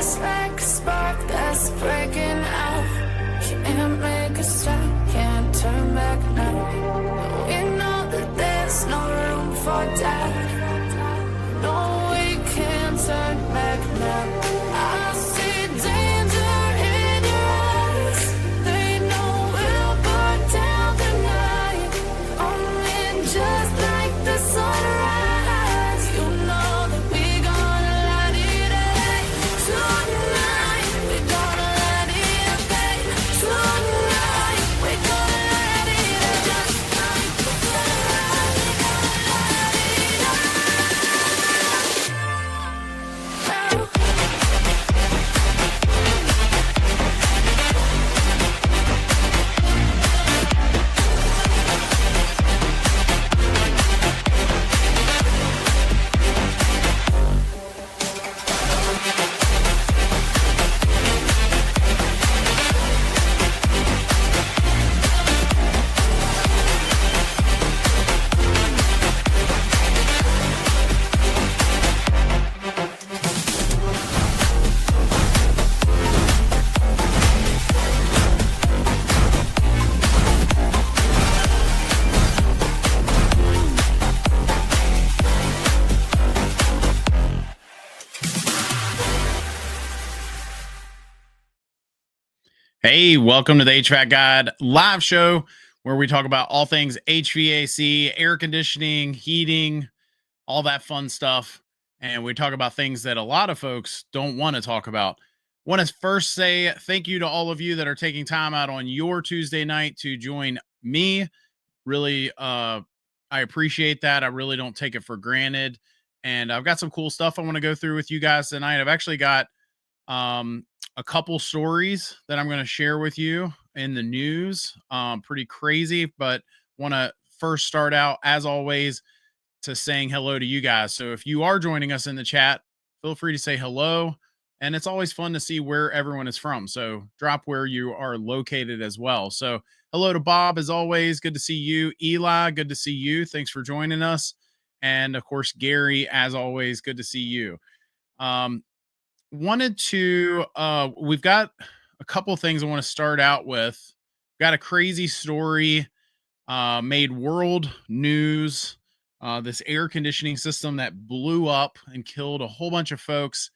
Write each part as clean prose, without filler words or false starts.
just like a spark that's breaking out. Can't make a stop, can't turn back now. We know that there's no room for doubt. No, we can't turn back now. I see danger in your eyes. They know we'll burn down the night. Only just like the sunrise. You know that we gonna light it up. Tonight, we gonna light it up. Tonight, we gonna light it up. Just like the sunrise, we gonna light it up. Hey, welcome to the HVAC Guide live show where we talk about all things HVAC, air conditioning, heating, all that fun stuff. And we talk about things that a lot of folks don't want to talk about. Want to first say thank you to all of you that are taking time out on your Tuesday night to join me. Really, I appreciate that. I really don't take it for granted. And I've got some cool stuff I want to go through with you guys tonight. I've actually got a couple stories that I'm going to share with you in the news. Pretty crazy, but want to first start out, as always, to saying hello to you guys. So if you are joining us in the chat, feel free to say hello. And it's always fun to see where everyone is from. So drop where you are located as well. So hello to Bob, as always. Good to see you. Eli, good to see you. Thanks for joining us. And of course, Gary, as always, good to see you. Wanted to we've got a couple things I want to start out with. Got a crazy story made world news, this air conditioning system that blew up and killed a whole bunch of folks.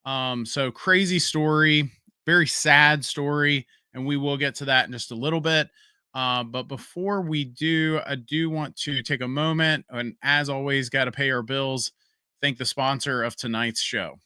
So crazy story, very sad story, and we will get to that in just a little bit. But before we do, I do want to take a moment and, as always, got to pay our bills. Thank the sponsor of tonight's show.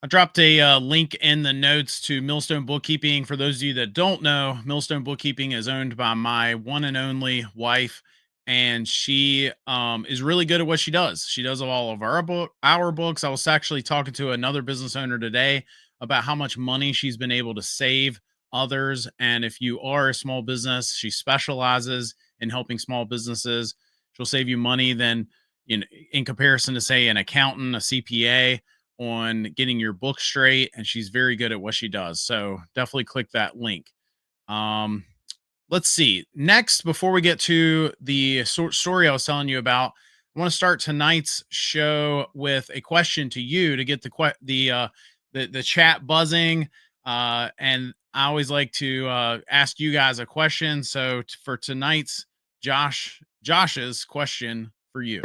I dropped a link in the notes to Millstone Bookkeeping. For those of you that don't know, Millstone Bookkeeping is owned by my one and only wife, and she is really good at what she does. She does all of our books. I was actually talking to another business owner today about how much money she's been able to save others. And if you are a small business, she specializes in helping small businesses. She'll save you money than in comparison to, say, an accountant, a CPA, on getting your book straight, and she's very good at what she does. So definitely click that link. Let's see. Next, before we get to the story I was telling you about, I want to start tonight's show with a question to you to get the chat buzzing. And I always like to ask you guys a question. So for tonight's Josh's question for you.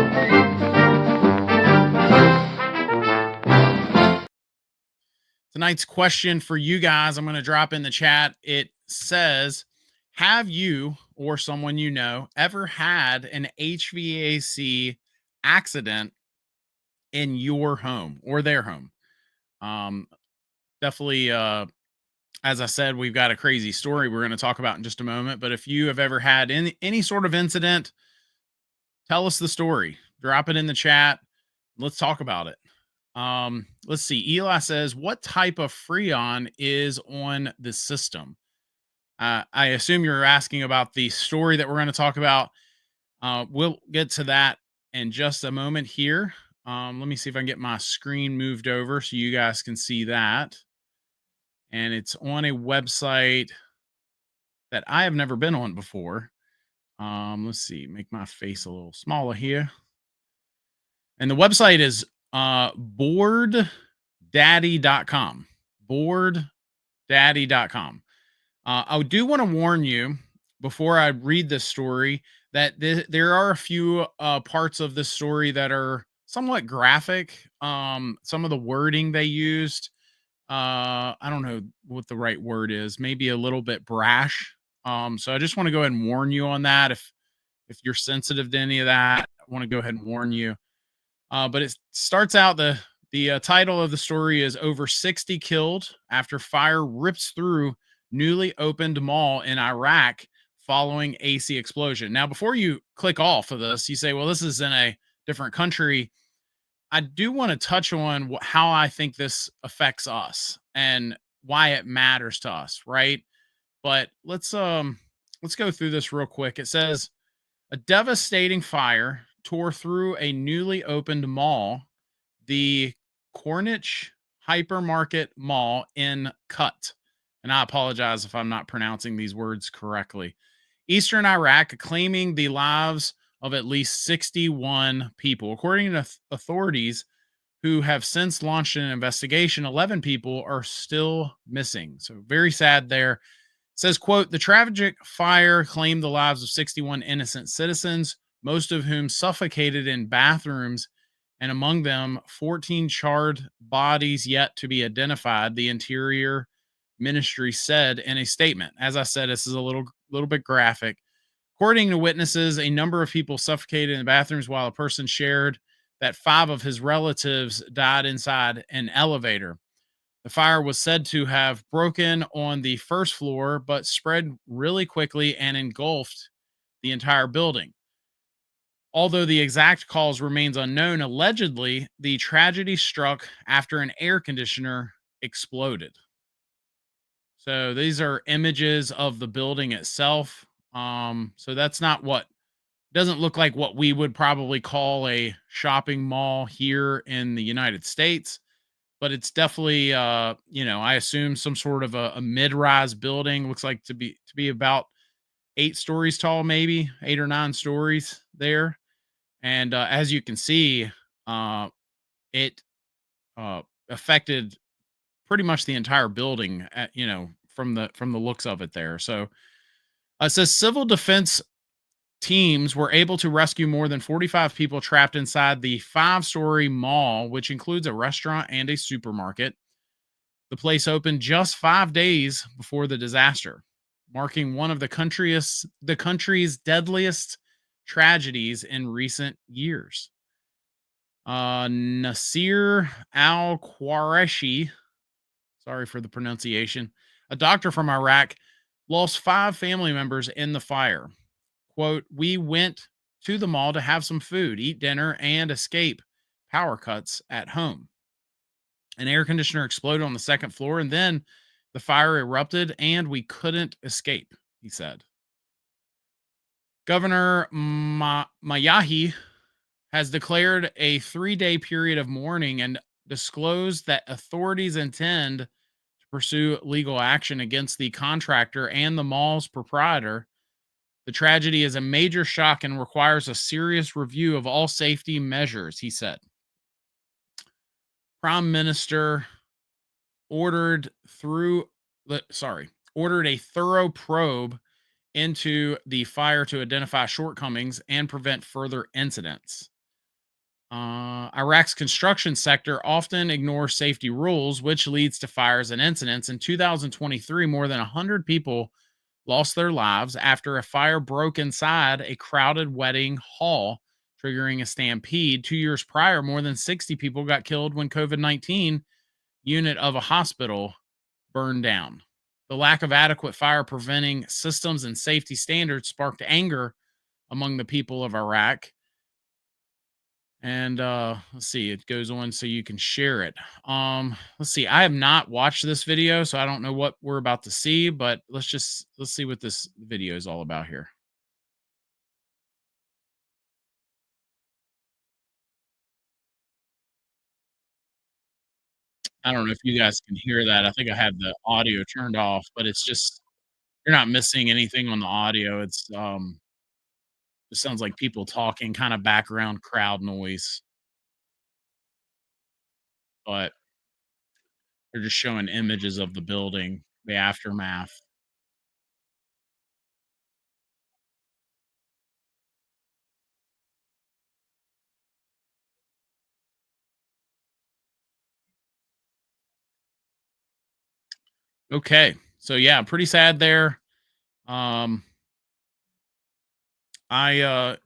Tonight's question for you guys, I'm going to drop in the chat. It says, have you or someone you know ever had an HVAC accident in your home or their home? Definitely, as I said, we've got a crazy story we're going to talk about in just a moment. But if you have ever had any sort of incident, tell us the story. Drop it in the chat. Let's talk about it. Let's see. Eli says, what type of Freon is on the system? I assume you're asking about the story that we're going to talk about. We'll get to that in just a moment here. Let me see if I can get my screen moved over so you guys can see that. And it's on a website that I have never been on before. Let's see, make my face a little smaller here. And the website is boarddaddy.com. Boarddaddy.com. I do want to warn you before I read this story that there are a few parts of this story that are somewhat graphic. Some of the wording they used, I don't know what the right word is, maybe a little bit brash. So I just want to go ahead and warn you on that. If you're sensitive to any of that, I want to go ahead and warn you. But it starts out the title of the story is over 60 killed after fire rips through newly opened mall in Iraq following AC explosion. Now, before you click off of this, you say, well, this is in a different country. I do want to touch on how I think this affects us and why it matters to us, right? But let's go through this real quick. It says a devastating fire tore through a newly opened mall, the Corniche Hypermarket Mall in Kut. And I apologize if I'm not pronouncing these words correctly. Eastern Iraq, claiming the lives of at least 61 people. According to authorities who have since launched an investigation, 11 people are still missing. So very sad there. It says, quote, the tragic fire claimed the lives of 61 innocent citizens, most of whom suffocated in bathrooms, and among them 14 charred bodies yet to be identified, the Interior Ministry said in a statement. As I said, this is a little bit graphic. According to witnesses, a number of people suffocated in the bathrooms while a person shared that 5 of his relatives died inside an elevator. The fire was said to have broken on the first floor, but spread really quickly and engulfed the entire building. Although the exact cause remains unknown, allegedly, the tragedy struck after an air conditioner exploded. So these are images of the building itself. So that's not doesn't look like what we would probably call a shopping mall here in the United States, but it's definitely, I assume some sort of a mid-rise building. Looks like to be about 8 stories tall, maybe 8 or 9 stories there. And as you can see, it affected pretty much the entire building, from the looks of it there. So it says civil defense teams were able to rescue more than 45 people trapped inside the 5-story mall, which includes a restaurant and a supermarket. The place opened just 5 days before the disaster, marking one of the country's deadliest tragedies in recent years. Nasir al-Qureshi, sorry for the pronunciation, a doctor from Iraq, lost 5 family members in the fire. Quote, we went to the mall to have some food, eat dinner, and escape power cuts at home. An air conditioner exploded on the 2nd floor, and then the fire erupted, and we couldn't escape, he said. Governor Mayahi has declared a 3-day period of mourning and disclosed that authorities intend to pursue legal action against the contractor and the mall's proprietor. The tragedy is a major shock and requires a serious review of all safety measures, he said. Prime Minister ordered a thorough probe into the fire to identify shortcomings and prevent further incidents. Iraq's construction sector often ignores safety rules, which leads to fires and incidents. In 2023, more than 100 people lost their lives after a fire broke inside a crowded wedding hall, triggering a stampede. 2 years prior, more than 60 people got killed when COVID-19 unit of a hospital burned down. The lack of adequate fire preventing systems and safety standards sparked anger among the people of Iraq. And let's see, it goes on so you can share it. Let's see. I have not watched this video, so I don't know what we're about to see, but let's see what this video is all about here. I don't know if you guys can hear that. I think I had the audio turned off, but it's just you're not missing anything on the audio. It sounds like people talking, kind of background crowd noise, but they're just showing images of the building, the aftermath. Okay. So yeah, pretty sad there. Um I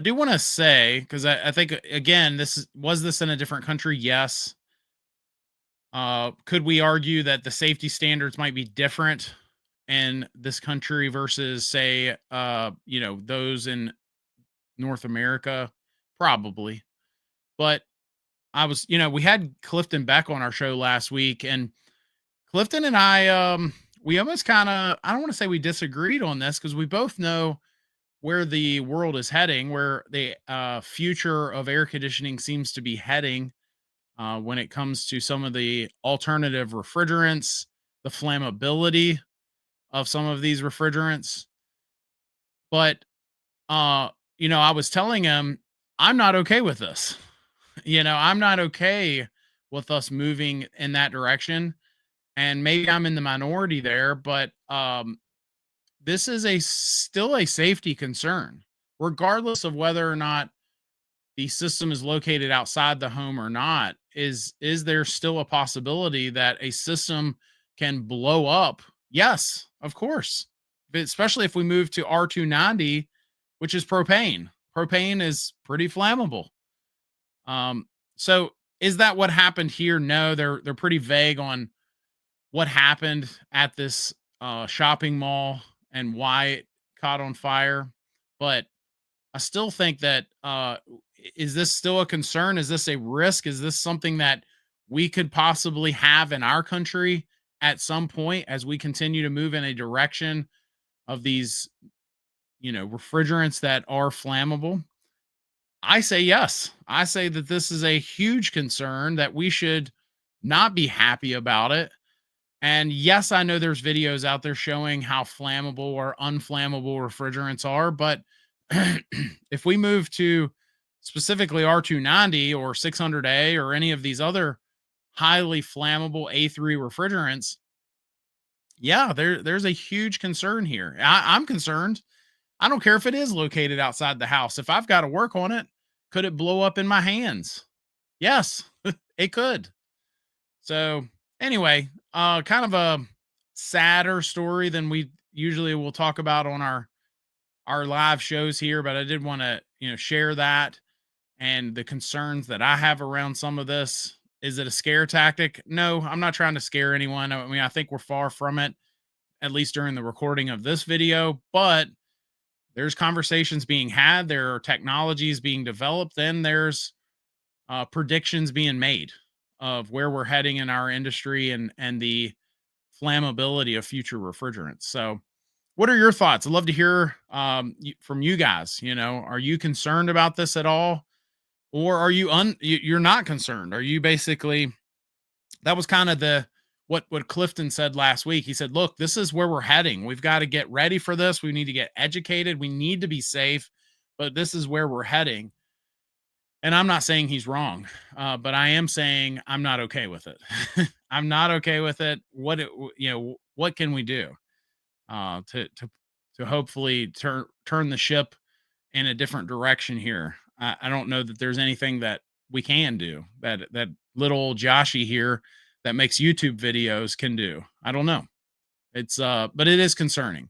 do want to say because I think again was this in a different country? Yes. Could we argue that the safety standards might be different in this country versus say those in North America? Probably. But we had Clifton Beck on our show last week, and Clifton and I we almost kind of, I don't want to say we disagreed on this because we both know where the world is heading, where the future of air conditioning seems to be heading when it comes to some of the alternative refrigerants, the flammability of some of these refrigerants. But, I was telling him, I'm not okay with this. I'm not okay with us moving in that direction. And maybe I'm in the minority there, but this is still a safety concern, regardless of whether or not the system is located outside the home or not. Is there still a possibility that a system can blow up? Yes, of course. But especially if we move to R290, which is propane. Propane is pretty flammable. So is that what happened here? No, they're pretty vague on what happened at this shopping mall and why it caught on fire. But I still think that is this still a concern? Is this a risk? Is this something that we could possibly have in our country at some point as we continue to move in a direction of these, refrigerants that are flammable? I say yes. I say that this is a huge concern that we should not be happy about it. And yes, I know there's videos out there showing how flammable or unflammable refrigerants are, but if we move to specifically R290 or 600A or any of these other highly flammable A3 refrigerants, yeah, there's a huge concern here. I'm concerned. I don't care if it is located outside the house. If I've got to work on it, could it blow up in my hands? Yes, it could. So anyway, kind of a sadder story than we usually will talk about on our live shows here, but I did want to, share that and the concerns that I have around some of this. Is it a scare tactic? No, I'm not trying to scare anyone. I mean, I think we're far from it, at least during the recording of this video, but there's conversations being had, there are technologies being developed, and there's predictions being made of where we're heading in our industry and the flammability of future refrigerants. So, what are your thoughts? I'd love to hear from you guys. Are you concerned about this at all, or are you're not concerned? Are you basically that was kind of the what Clifton said last week. He said, "Look, this is where we're heading. We've got to get ready for this. We need to get educated. We need to be safe, but this is where we're heading." And I'm not saying he's wrong, but I am saying I'm not okay with it. I'm not okay with it. What can we do to hopefully turn the ship in a different direction here? I don't know that there's anything that we can do that little old Joshy here that makes YouTube videos can do. I don't know. It's but it is concerning.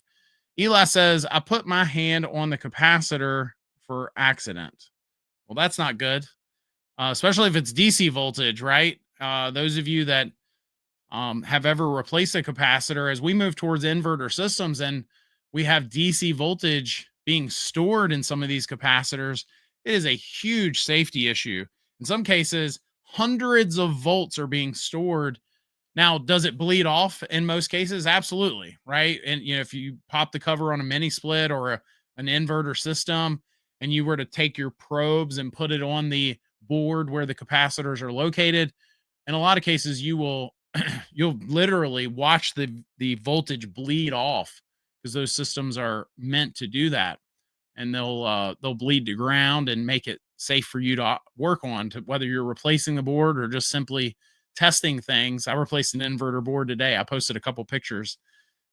Eli says, I put my hand on the capacitor for accident. Well, that's not good, especially if it's DC voltage, right? Those of you that have ever replaced a capacitor, as we move towards inverter systems and we have DC voltage being stored in some of these capacitors, It is a huge safety issue. In some cases, hundreds of volts are being stored. Now, does it bleed off in most cases? Absolutely, right? And if you pop the cover on a mini split or an inverter system, and you were to take your probes and put it on the board where the capacitors are located, in a lot of cases, you'll literally watch the voltage bleed off because those systems are meant to do that, and they'll bleed to ground and make it safe for you to work on, to whether you're replacing the board or just simply testing things. I replaced an inverter board today. I posted a couple pictures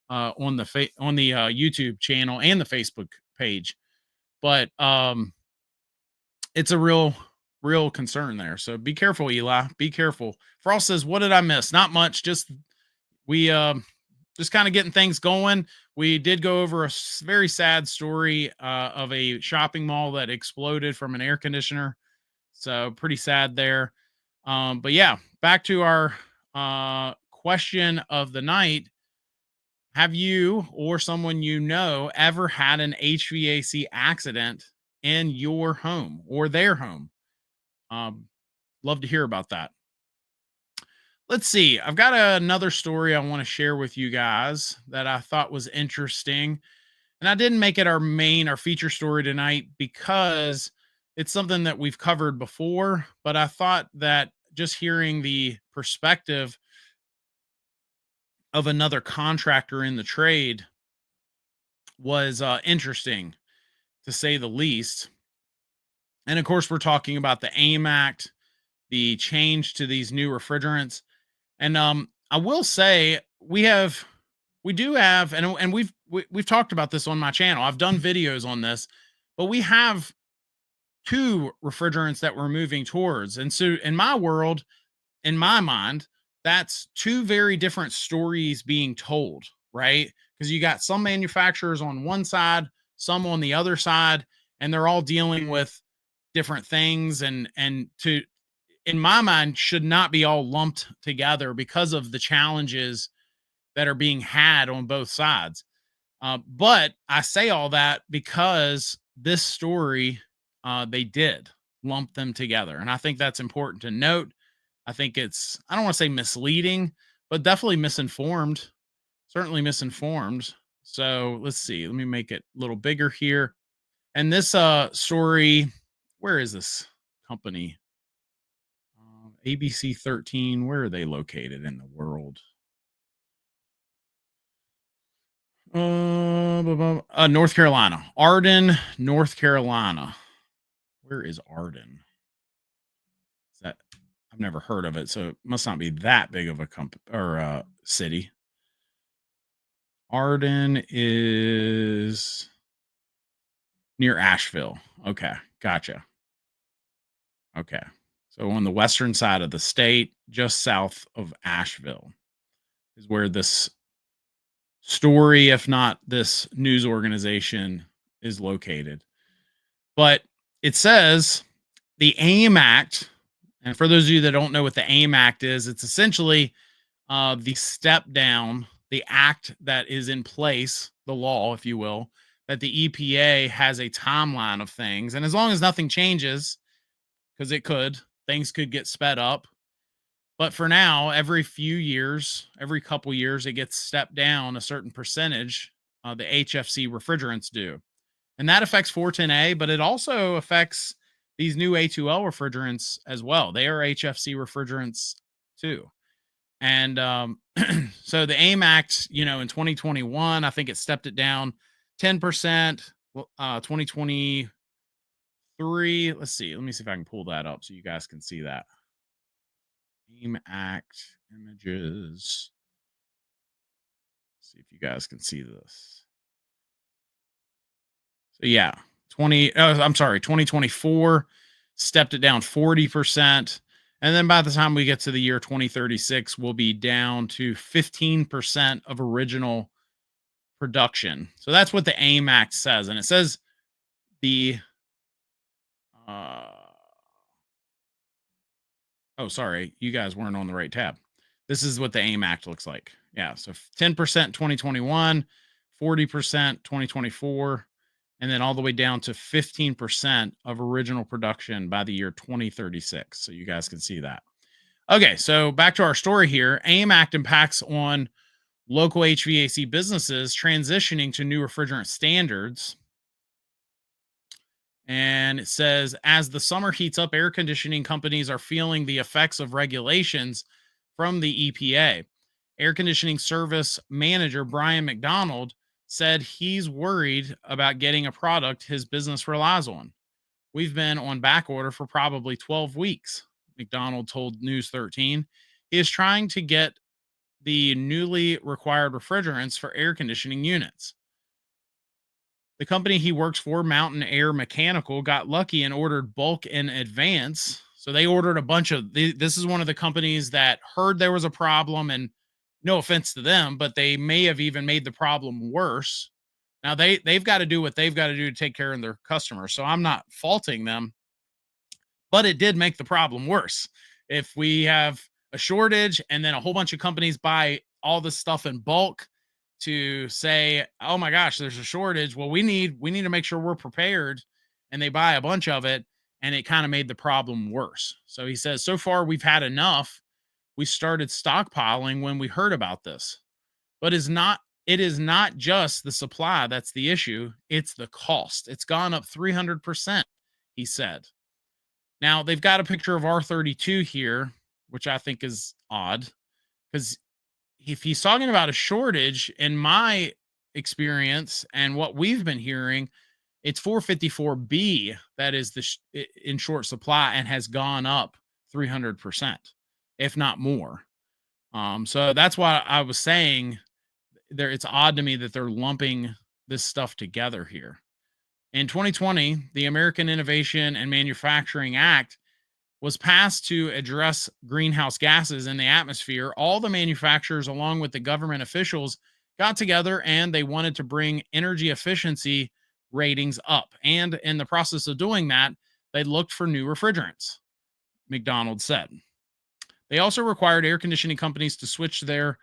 on the YouTube channel and the Facebook page, but it's a real concern there. So be careful, Eli. Be careful. Frost says, "What did I miss? Not much. Just we just kind of getting things going. We did go over a very sad story of a shopping mall that exploded from an air conditioner. So pretty sad there. But yeah, back to our question of the night. Have you or someone you know ever had an HVAC accident in your home or their home? Love to hear about that. Let's see. I've got another story I want to share with you guys that I thought was interesting. And I didn't make it our feature story tonight because it's something that we've covered before. But I thought that just hearing the perspective of another contractor in the trade was interesting, to say the least. And of course, we're talking about the AIM Act, the change to these new refrigerants. And I will say we do have, and we've talked about this on my channel. I've done videos on this, but we have two refrigerants that we're moving towards. And so in my world, in my mind, that's two very different stories being told, right? Because you got some manufacturers on one side, some on the other side, and they're all dealing with different things, and to, in my mind, should not be all lumped together because of the challenges that are being had on both sides. But I say all that because this story, they did lump them together. And I think that's important to note. I think it's, I don't want to say misleading, but definitely misinformed, certainly misinformed. So let's see, let me make it a little bigger here. And this story, where is this company? ABC 13, where are they located in the world? North Carolina, Arden, North Carolina. Where is Arden? Is that, I've never heard of it, so it must not be that big of a company or city. Arden is near Asheville. Okay, gotcha. Okay, so on the western side of the state, just south of Asheville, is where this story, if not this news organization, is located. But it says the AIM Act, and for those of you that don't know what the AIM Act is, it's essentially the step down, the act that is in place, the law, if you will, that the EPA has a timeline of things. And as long as nothing changes, because it could, things could get sped up. But for now, every few years, every couple years, it gets stepped down a certain percentage. The HFC refrigerants do. And that affects 410A, but it also affects these new A2L refrigerants as well. They are HFC refrigerants too. And so the AIM Act, in 2021, I think it stepped it down 10%. 2023, let's see. Let me see if I can pull that up so you guys can see that. AIM Act images. Let's see if you guys can see this. So yeah, 2024 stepped it down 40%. And then by the time we get to the year 2036, we'll be down to 15% of original production. So that's what the AIM Act says. And it says the, oh, sorry, you guys weren't on the right tab. This is what the AIM Act looks like. Yeah, so 10% 2021, 40% 2024, and then all the way down to 15% of original production by the year 2036. So you guys can see that. Okay, so back to our story here. AIM Act impacts on local HVAC businesses transitioning to new refrigerant standards. And it says, as the summer heats up, air conditioning companies are feeling the effects of regulations from the EPA. Air conditioning service manager Brian McDonald said he's worried about getting a product his business relies on. We've been on back order for probably 12 weeks, McDonald told News 13. He is trying to get the newly required refrigerants for air conditioning units. The company he works for, Mountain Air Mechanical, got lucky and ordered bulk in advance. So they ordered a bunch of this is one of the companies that heard there was a problem, and no offense to them, but they may have even made the problem worse. Now they've got to do what they've got to do to take care of their customers. So I'm not faulting them, but it did make the problem worse. If we have a shortage and then a whole bunch of companies buy all this stuff in bulk to say, oh my gosh, there's a shortage. Well, we need to make sure we're prepared, and they buy a bunch of it, and it kind of made the problem worse. So he says, so far we've had enough. We started stockpiling when we heard about this, but it is not just the supply that's the issue. It's the cost. It's gone up 300%, he said. Now they've got a picture of R32 here, which I think is odd, because if he's talking about a shortage, in my experience and what we've been hearing, it's 454B that is in short supply and has gone up 300%, if not more. So that's why I was saying there. It's odd to me that they're lumping this stuff together here. In 2020, the American Innovation and Manufacturing Act was passed to address greenhouse gases in the atmosphere. All the manufacturers, along with the government officials, got together and they wanted to bring energy efficiency ratings up. And in the process of doing that, they looked for new refrigerants, McDonald said. They also required air conditioning companies to switch their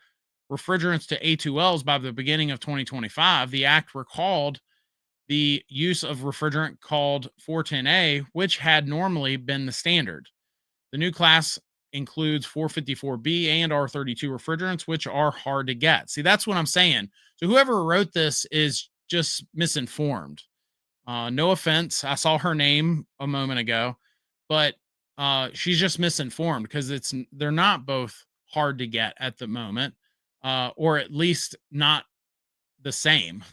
refrigerants to A2Ls by the beginning of 2025. The act recalled the use of refrigerant called 410A, which had normally been the standard. The new class includes 454B and R32 refrigerants, which are hard to get. See, that's what I'm saying. So whoever wrote this is just misinformed. No offense. I saw her name a moment ago, but she's just misinformed, because they're not both hard to get at the moment, or at least not the same.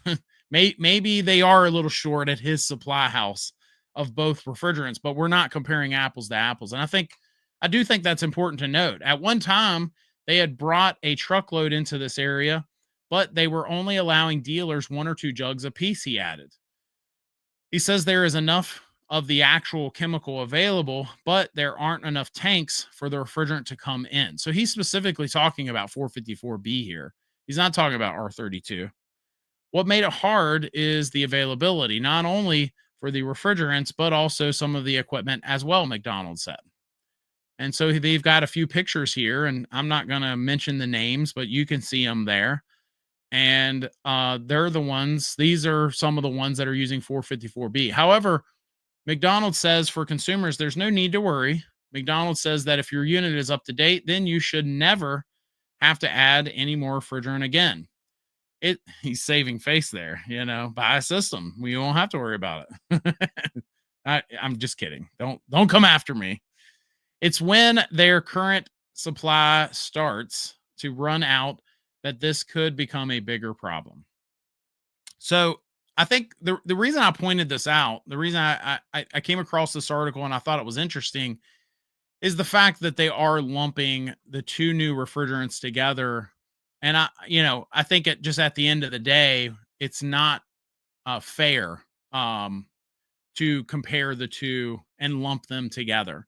Maybe they are a little short at his supply house of both refrigerants, but we're not comparing apples to apples. And I do think that's important to note. At one time, they had brought a truckload into this area, but they were only allowing dealers 1 or 2 jugs apiece, he added. He says there is enough of the actual chemical available, but there aren't enough tanks for the refrigerant to come in. So he's specifically talking about 454B here. He's not talking about R32. What made it hard is the availability, not only for the refrigerants, but also some of the equipment as well, McDonald said. And so they've got a few pictures here, and I'm not going to mention the names, but you can see them there. And they're the ones, these are some of the ones that are using 454B. However, McDonald says for consumers, there's no need to worry. McDonald says that if your unit is up to date, then you should never have to add any more refrigerant again. He's saving face there, buy a system. We won't have to worry about it. I'm just kidding. Don't come after me. It's when their current supply starts to run out that this could become a bigger problem. So I think the reason I pointed this out, the reason I came across this article and I thought it was interesting, is the fact that they are lumping the 2 new refrigerants together. And I think just at the end of the day, it's not fair to compare the 2 and lump them together.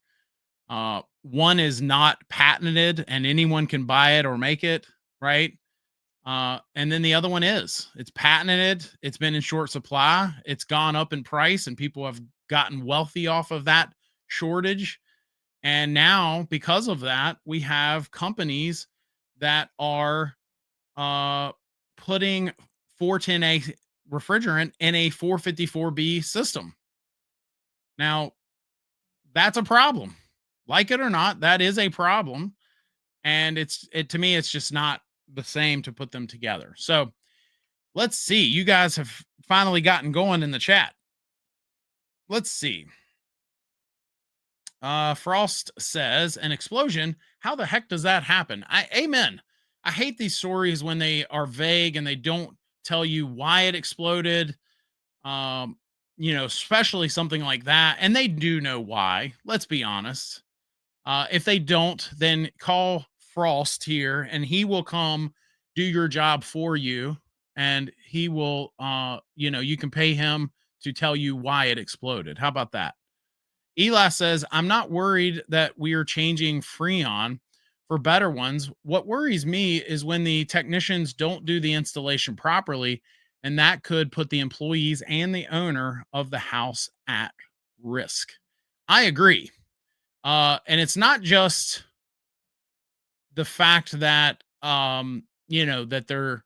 One is not patented and anyone can buy it or make it, right? And then the other one is. It's patented. It's been in short supply. It's gone up in price, and people have gotten wealthy off of that shortage. And now, because of that, we have companies that are putting 410A refrigerant in a 454B system. Now, that's a problem. Like it or not, that is a problem. And to me, it's just not the same to put them together. So let's see. You guys have finally gotten going in the chat. Let's see. Frost says an explosion. How the heck does that happen? Amen. I hate these stories when they are vague and they don't tell you why it exploded. Especially something like that. And they do know why. Let's be honest. If they don't, then call Frost here and he will come do your job for you. And he will, you can pay him to tell you why it exploded. How about that? Eli says, I'm not worried that we are changing Freon for better ones. What worries me is when the technicians don't do the installation properly, and that could put the employees and the owner of the house at risk. I agree. And it's not just the fact that, that they're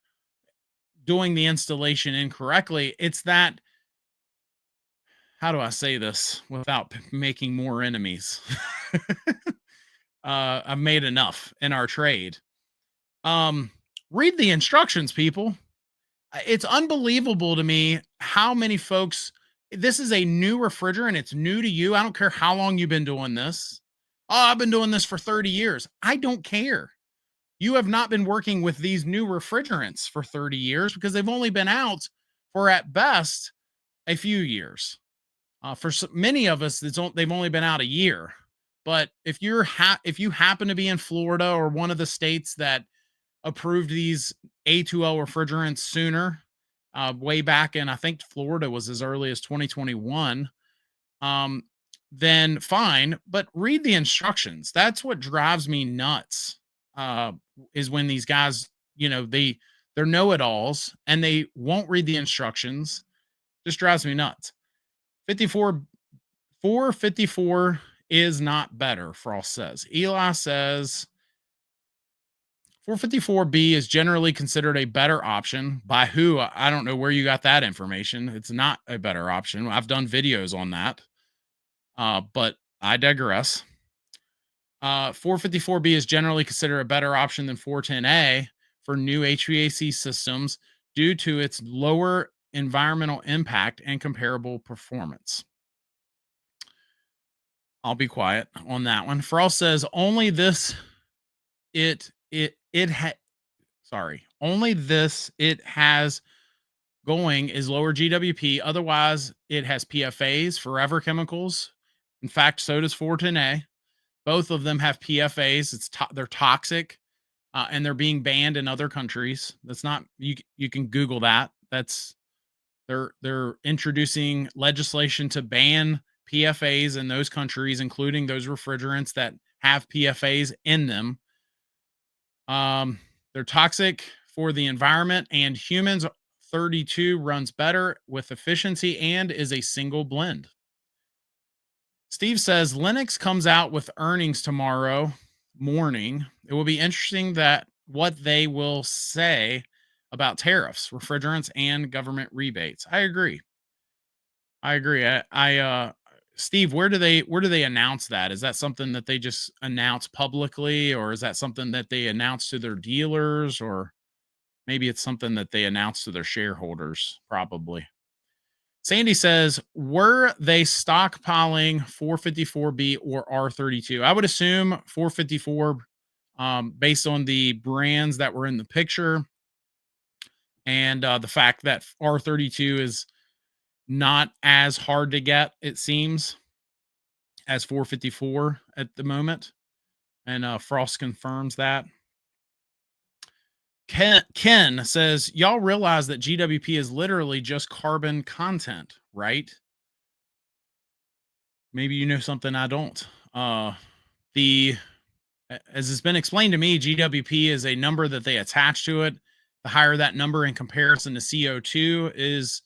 doing the installation incorrectly. It's that, how do I say this without making more enemies? I've made enough in our trade. Read the instructions, people. It's unbelievable to me how many folks, this is a new refrigerant. It's new to you. I don't care how long you've been doing this. Oh, I've been doing this for 30 years. I don't care. You have not been working with these new refrigerants for 30 years because they've only been out for at best a few years. For many of us, they've only been out a year. But if you happen to be in Florida or one of the states that approved these A2L refrigerants sooner, way back in, I think Florida was as early as 2021, then fine. But read the instructions. That's what drives me nuts. Is when these guys, they're know-it-alls and they won't read the instructions. Just drives me nuts. 454 is not better, Frost says. Eli says 454B is generally considered a better option. By who? I don't know where you got that information. It's not a better option. I've done videos on that. But I digress. 454B is generally considered a better option than 410A for new HVAC systems due to its lower environmental impact and comparable performance. I'll be quiet on that one. Frost says only this it has going is lower GWP. Otherwise, it has PFAs, forever chemicals. In fact, so does 410A. Both of them have PFAs. They're toxic, and they're being banned in other countries. That's not you can Google that. They're introducing legislation to ban PFAs in those countries, including those refrigerants that have PFAs in them. They're toxic for the environment and humans. 32 runs better with efficiency and is a single blend. Steve says Lennox comes out with earnings tomorrow morning. It will be interesting what they will say about tariffs, refrigerants, and government rebates. I agree. Steve, where do they announce that? Is that something that they just announce publicly, or is that something that they announce to their dealers, or maybe it's something that they announce to their shareholders? Probably. Sandy says, were they stockpiling 454B or R32? I would assume 454, based on the brands that were in the picture and the fact that R32 is not as hard to get, it seems, as 454 at the moment. And Frost confirms that. Ken says, y'all realize that GWP is literally just carbon content, right? Maybe you know something I don't. As it's been explained to me, GWP is a number that they attach to it. The higher that number in comparison to CO2 is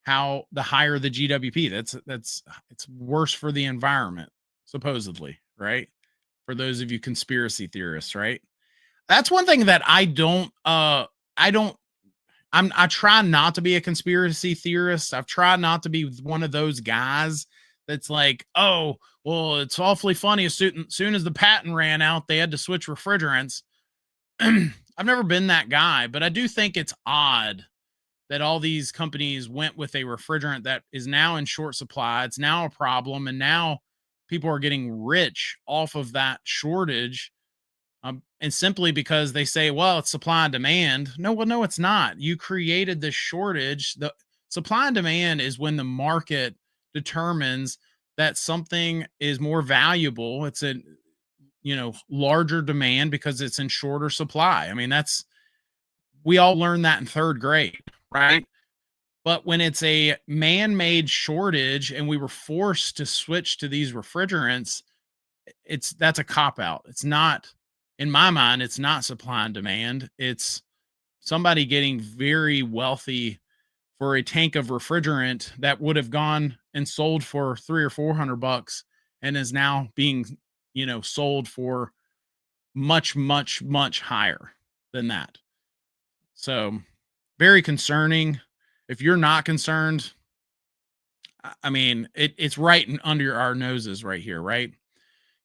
the higher the GWP. It's worse for the environment, supposedly, right? For those of you conspiracy theorists, right? That's one thing that I don't I try not to be a conspiracy theorist. I've tried not to be one of those guys that's like, oh, well, it's awfully funny. Soon as the patent ran out, they had to switch refrigerants. I've never been that guy, but I do think it's odd that all these companies went with a refrigerant that is now in short supply. It's now a problem, and now people are getting rich off of that shortage. And simply because they say, well, it's supply and demand. No, well, no, it's not. You created this shortage. The supply and demand is when the market determines that something is more valuable. It's a larger demand because it's in shorter supply. I mean, we all learned that in third grade, right? But when it's a man-made shortage and we were forced to switch to these refrigerants, that's a cop out. It's not, in my mind, it's not supply and demand. It's somebody getting very wealthy for a tank of refrigerant that would have gone and sold for 300 or 400 bucks and is now being, sold for much, much, much higher than that. So very concerning. If you're not concerned, I mean, it's right under our noses right here, right?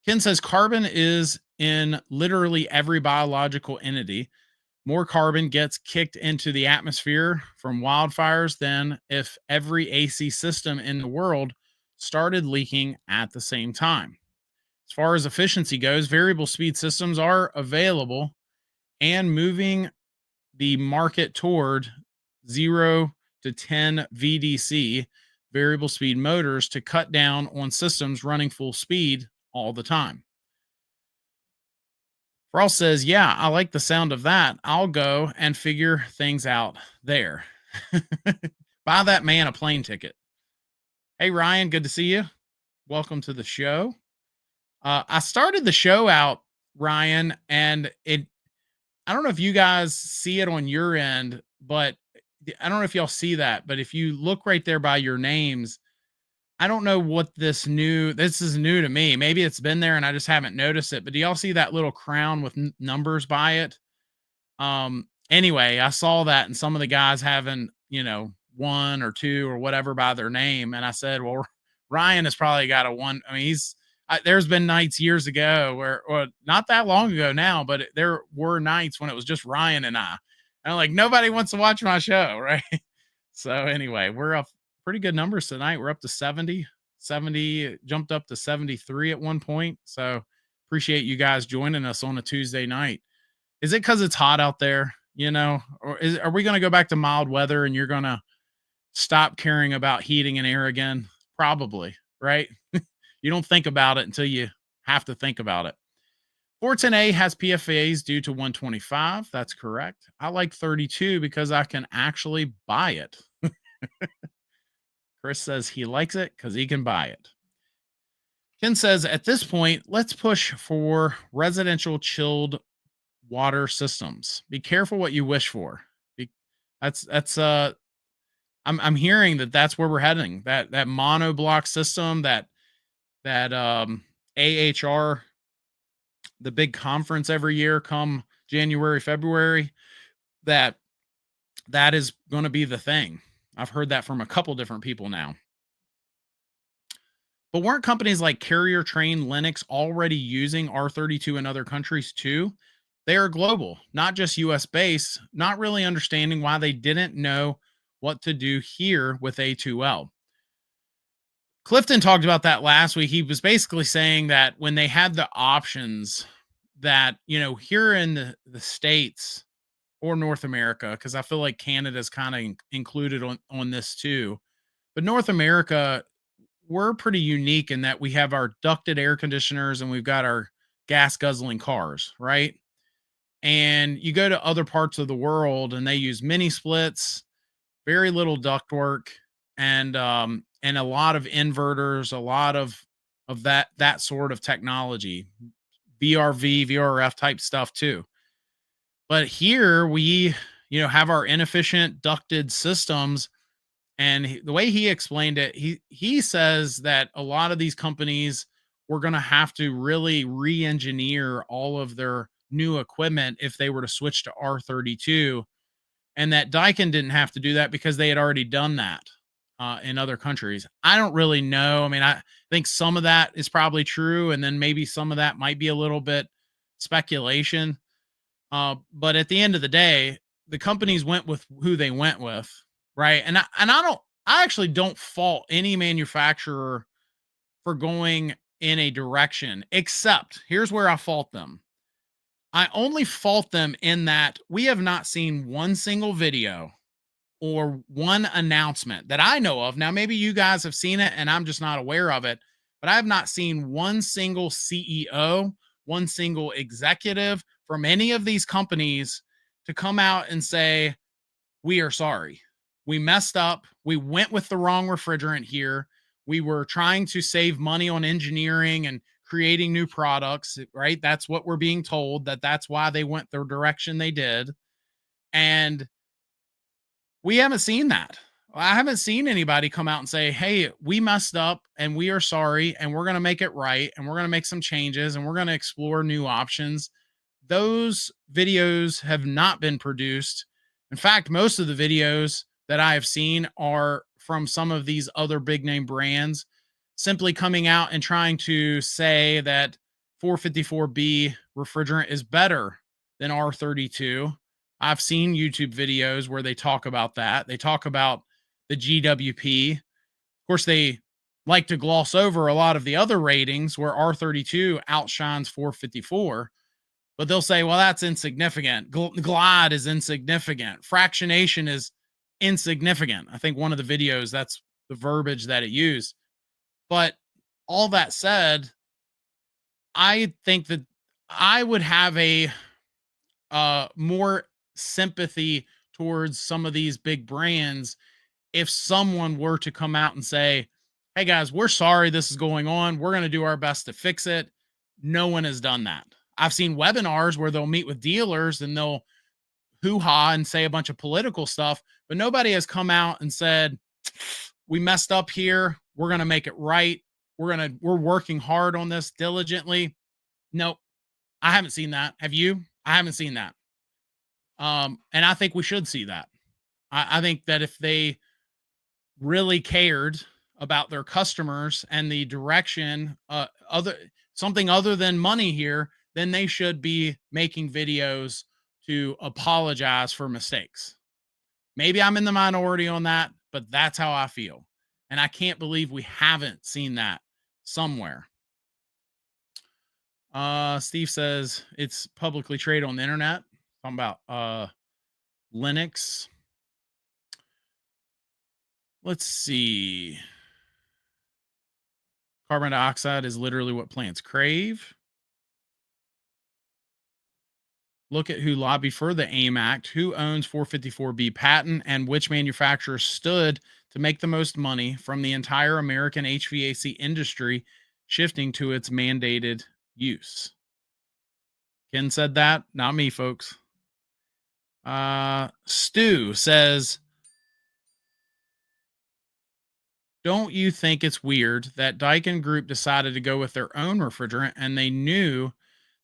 Ken says carbon is in literally every biological entity. More carbon gets kicked into the atmosphere from wildfires than if every AC system in the world started leaking at the same time. As far as efficiency goes, variable speed systems are available and moving the market toward 0 to 10 VDC, variable speed motors, to cut down on systems running full speed all the time. Frost says, yeah, I like the sound of that. I'll go and figure things out there. Buy that man a plane ticket. Hey, Ryan, good to see you. Welcome to the show. I started the show out, Ryan, and I don't know if you guys see it on your end, but I don't know if y'all see that, but if you look right there by your names, I don't know what this is new to me. Maybe it's been there and I just haven't noticed it, but do y'all see that little crown with numbers by it? Anyway, I saw that and some of the guys having, 1 or 2 or whatever by their name. And I said, well, Ryan has probably got a 1. I mean, there's been nights years ago or not that long ago now, but there were nights when it was just Ryan and I. And I'm like, nobody wants to watch my show, right? So anyway, we're up pretty good numbers tonight. We're up to 70, jumped up to 73 at one point. So appreciate you guys joining us on a Tuesday night. Is it because it's hot out there, or are we going to go back to mild weather and you're going to stop caring about heating and air again? Probably, right? You don't think about it until you have to think about it. 410A has PFAs due to 125. That's correct. I like 32 because I can actually buy it. Chris says he likes it because he can buy it. Ken says, at this point, let's push for residential chilled water systems. Be careful what you wish for. I'm hearing that's where we're heading. That monoblock system, that AHR, the big conference every year come January, February, that is going to be the thing. I've heard that from a couple different people now. But weren't companies like Carrier, Train, Lennox already using R32 in other countries too? They are global, not just US based, not really understanding why they didn't know what to do here with A2L. Clifton talked about that last week. He was basically saying that when they had the options that, here in the States or North America, because I feel like Canada's kind of included on this too. But North America, we're pretty unique in that we have our ducted air conditioners and we've got our gas guzzling cars, right? And you go to other parts of the world and they use mini splits, very little ductwork, and a lot of inverters, a lot of that sort of technology, VRV, VRF type stuff too. But here we, have our inefficient ducted systems. And the way he explained it, he says that a lot of these companies were going to have to really re-engineer all of their new equipment if they were to switch to R32. and that Daikin didn't have to do that because they had already done that in other countries. I don't really know. I mean, I think some of that is probably true, and then maybe some of that might be a little bit speculation. But at the end of the day, the companies went with who they went with, right? I actually don't fault any manufacturer for going in a direction, except here's where I fault them. I only fault them in that we have not seen one single video or one announcement that I know of. Now, maybe you guys have seen it and I'm just not aware of it, but I have not seen one single CEO, one single executive from any of these companies to come out and say, we are sorry. We messed up. We went with the wrong refrigerant here. We were trying to save money on engineering and creating new products, right? That's what we're being told, that's why they went the direction they did. And we haven't seen that. I haven't seen anybody come out and say, hey, we messed up and we are sorry and we're going to make it right and we're going to make some changes and we're going to explore new options. Those videos have not been produced. In fact, most of the videos that I have seen are from some of these other big name brands simply coming out and trying to say that 454B refrigerant is better than R32. I've seen YouTube videos where they talk about that. They talk about the GWP. Of course, they like to gloss over a lot of the other ratings where R32 outshines 454, but they'll say, well, that's insignificant. Glide is insignificant. Fractionation is insignificant. I think one of the videos, that's the verbiage that it used. But all that said, I think that I would have a more sympathy towards some of these big brands if someone were to come out and say, hey guys, we're sorry this is going on. We're going to do our best to fix it. No one has done that. I've seen webinars where they'll meet with dealers and they'll hoo-ha and say a bunch of political stuff, but nobody has come out and said, we messed up here. We're going to make it right. We're working hard on this diligently. Nope. I haven't seen that. Have you? I haven't seen that. And I think we should see that. I think that if they really cared about their customers and the direction, something other than money here, then they should be making videos to apologize for mistakes. Maybe I'm in the minority on that, but that's how I feel. And I can't believe we haven't seen that somewhere. Steve says it's publicly traded on the internet. Talking about Linux. Let's see. Carbon dioxide is literally what plants crave. Look at who lobbied for the AIM Act, who owns 454B patent, and which manufacturer stood to make the most money from the entire American HVAC industry shifting to its mandated use. Ken said that, not me, folks. Stu says, don't you think it's weird that Daikin Group decided to go with their own refrigerant and they knew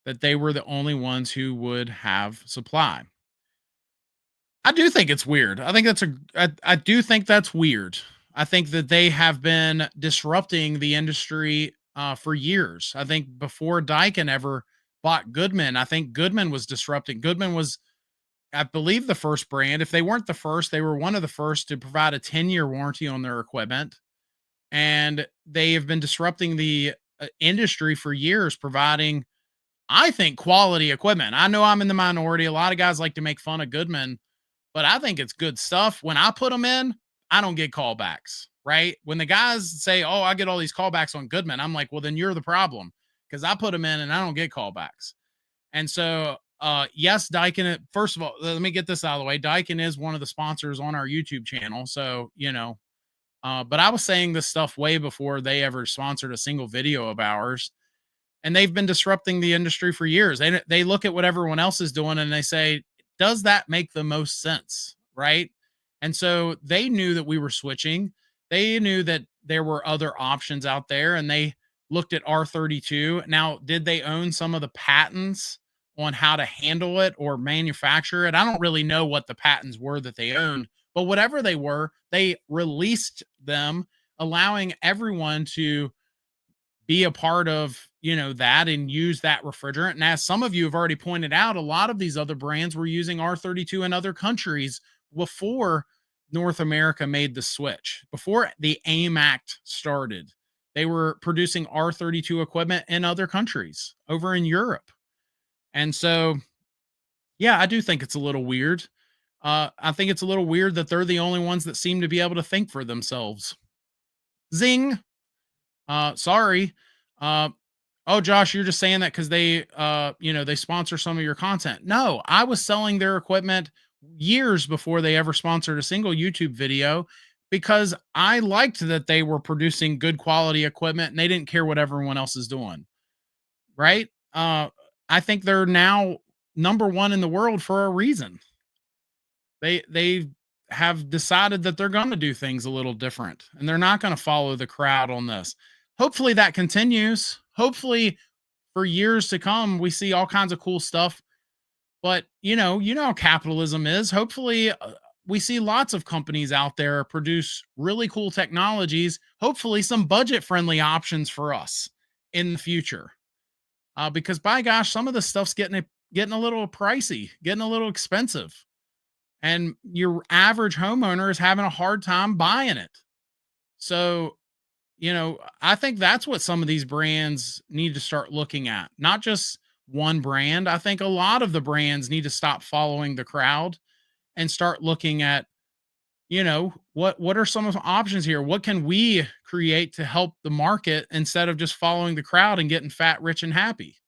that they were the only ones who would have supply? I do think it's weird. I do think that's weird. I think that they have been disrupting the industry for years. I think before Daikin ever bought Goodman, I think Goodman was disrupting. Goodman was, I believe, the first brand. If they weren't the first, they were one of the first to provide a 10-year warranty on their equipment. And they have been disrupting the industry for years, providing, I think, quality equipment. I know I'm in the minority. A lot of guys like to make fun of Goodman, but I think it's good stuff. When I put them in, I don't get callbacks, right? When the guys say, oh, I get all these callbacks on Goodman, I'm like, well, then you're the problem, because I put them in and I don't get callbacks. And so, yes, Daikin, first of all, let me get this out of the way. Daikin is one of the sponsors on our YouTube channel. So, but I was saying this stuff way before they ever sponsored a single video of ours. And they've been disrupting the industry for years. They look at what everyone else is doing and they say, does that make the most sense? Right. And so they knew that we were switching. They knew that there were other options out there and they looked at R32. Now, did they own some of the patents on how to handle it or manufacture it. I don't really know what the patents were that they owned, but whatever they were, they released them, allowing everyone to be a part of, that and use that refrigerant. And as some of you have already pointed out, a lot of these other brands were using R32 in other countries before North America made the switch. Before the AIM Act started, they were producing R32 equipment in other countries over in Europe. And so, yeah, I do think it's a little weird. I think it's a little weird that they're the only ones that seem to be able to think for themselves. Zing. Sorry. Uh, oh, Josh, you're just saying that because they sponsor some of your content. No, I was selling their equipment years before they ever sponsored a single YouTube video because I liked that they were producing good quality equipment and they didn't care what everyone else is doing. Right. I think they're now number one in the world for a reason. They have decided that they're going to do things a little different and they're not going to follow the crowd on this. Hopefully that continues. Hopefully for years to come we see all kinds of cool stuff. But you know how capitalism is. Hopefully we see lots of companies out there produce really cool technologies, hopefully some budget friendly options for us in the future. Because by gosh, some of this stuff's getting a little pricey, getting a little expensive. And your average homeowner is having a hard time buying it. So, I think that's what some of these brands need to start looking at. Not just one brand. I think a lot of the brands need to stop following the crowd and start looking at, what are some of the options here? What can we create to help the market instead of just following the crowd and getting fat, rich, and happy?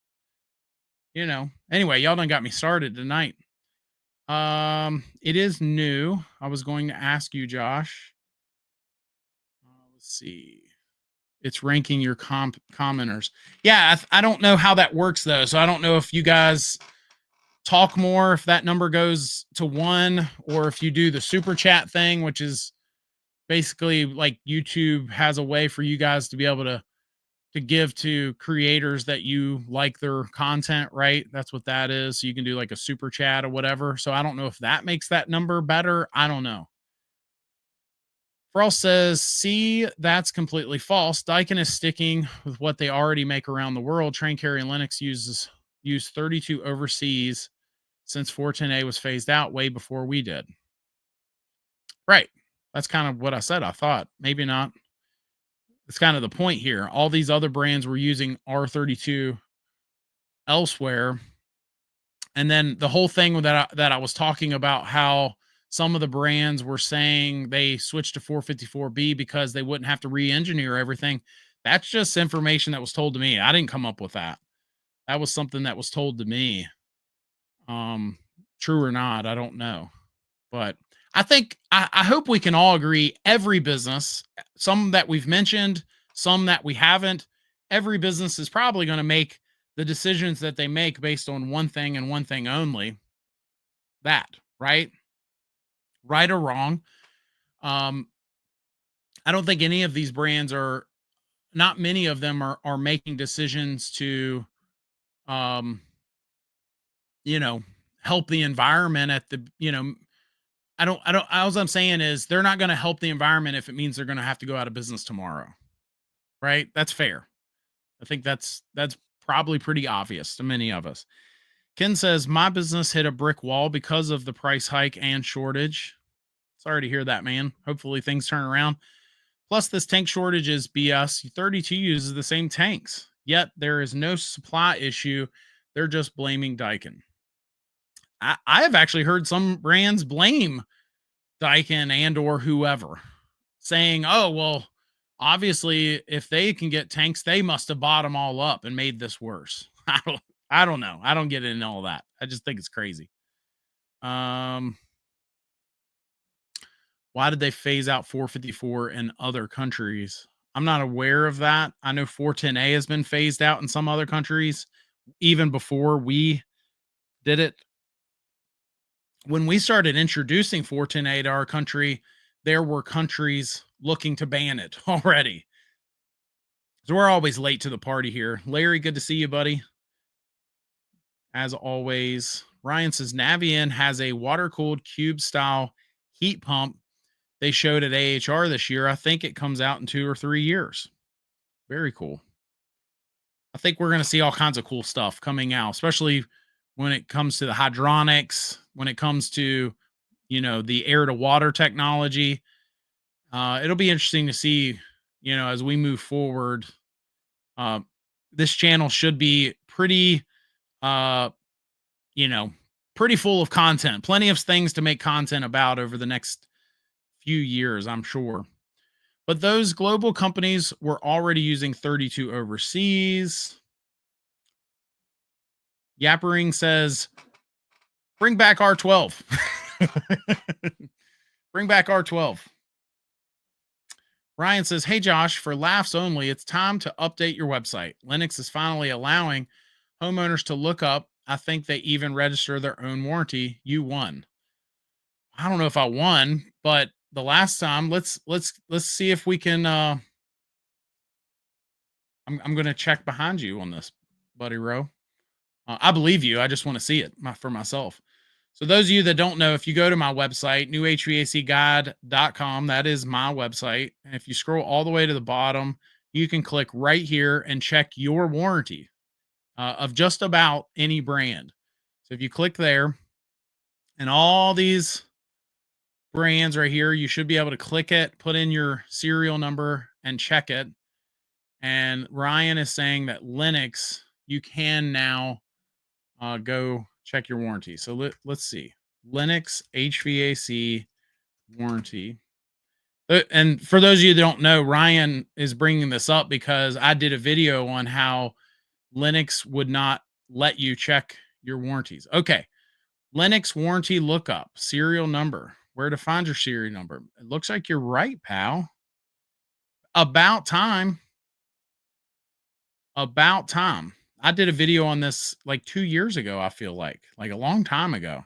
Anyway, y'all done got me started tonight. It is new. I was going to ask you, Josh. Let's see. It's ranking your commenters. Yeah, I don't know how that works though. So I don't know if you guys talk more, if that number goes to 1, or if you do the super chat thing, which is basically like YouTube has a way for you guys to be able to give to creators that you like their content, right? That's what that is. So you can do like a super chat or whatever. So I don't know if that makes that number better. I don't know. Frost says, see, that's completely false. Daikin is sticking with what they already make around the world. Train Carry and Linux use 32 overseas since 410A was phased out way before we did. Right. That's kind of what I said. I thought maybe not. It's kind of the point here. All these other brands were using R32 elsewhere. And then the whole thing that I was talking about, how some of the brands were saying they switched to 454B because they wouldn't have to re-engineer everything. That's just information that was told to me. I didn't come up with that. That was something that was told to me. True or not, I don't know. But I think, I hope we can all agree, every business, some that we've mentioned, some that we haven't, every business is probably going to make the decisions that they make based on one thing and one thing only. That, right? Right or wrong. I don't think any of these brands not many of them are making decisions to, help the environment at the, all I'm saying is they're not going to help the environment if it means they're going to have to go out of business tomorrow. Right? That's fair. I think that's probably pretty obvious to many of us. Ken says, my business hit a brick wall because of the price hike and shortage. Sorry to hear that, man. Hopefully things turn around. Plus, this tank shortage is BS. 32 uses the same tanks, yet there is no supply issue. They're just blaming Daikin. I have actually heard some brands blame Daikin and or whoever, saying, oh, well, obviously, if they can get tanks, they must have bought them all up and made this worse. I don't know. I don't get into all that. I just think it's crazy. Why did they phase out 454 in other countries? I'm not aware of that. I know 410A has been phased out in some other countries, even before we did it. When we started introducing 410A to our country, there were countries looking to ban it already. So we're always late to the party here. Larry, good to see you, buddy. as always. Ryan says Navien has a water cooled cube style heat pump they showed at AHR this year. I think it comes out in 2 or 3 years. Very cool. I think we're going to see all kinds of cool stuff coming out, especially when it comes to the hydronics, when it comes to, the air to water technology. It'll be interesting to see, as we move forward. Uh, this channel should be pretty, uh, you know, pretty full of content, plenty of things to make content about over the next few years, I'm sure. But those global companies were already using 32 overseas. Yappering says, bring back R12. Bring back R12. Ryan says, hey, Josh, for laughs only, it's time to update your website. Linux is finally allowing homeowners to look up. I think they even register their own warranty. You won. I don't know if I won, but the last time, let's see if we can. I'm going to check behind you on this, Buddy Rowe. I believe you. I just want to see it for myself. So those of you that don't know, if you go to my website, newhvacguide.com, that is my website. And if you scroll all the way to the bottom, you can click right here and check your warranty of just about any brand. So if you click there and all these brands right here, you should be able to click it, put in your serial number and check it. And Ryan is saying that Linux, you can now go check your warranty. So let's see. Linux HVAC warranty. And for those of you that don't know, Ryan is bringing this up because I did a video on how Linux would not let you check your warranties. Okay. Linux warranty lookup, serial number, where to find your serial number. It looks like you're right, pal. About time. About time. I did a video on this like 2 years ago, I feel like a long time ago.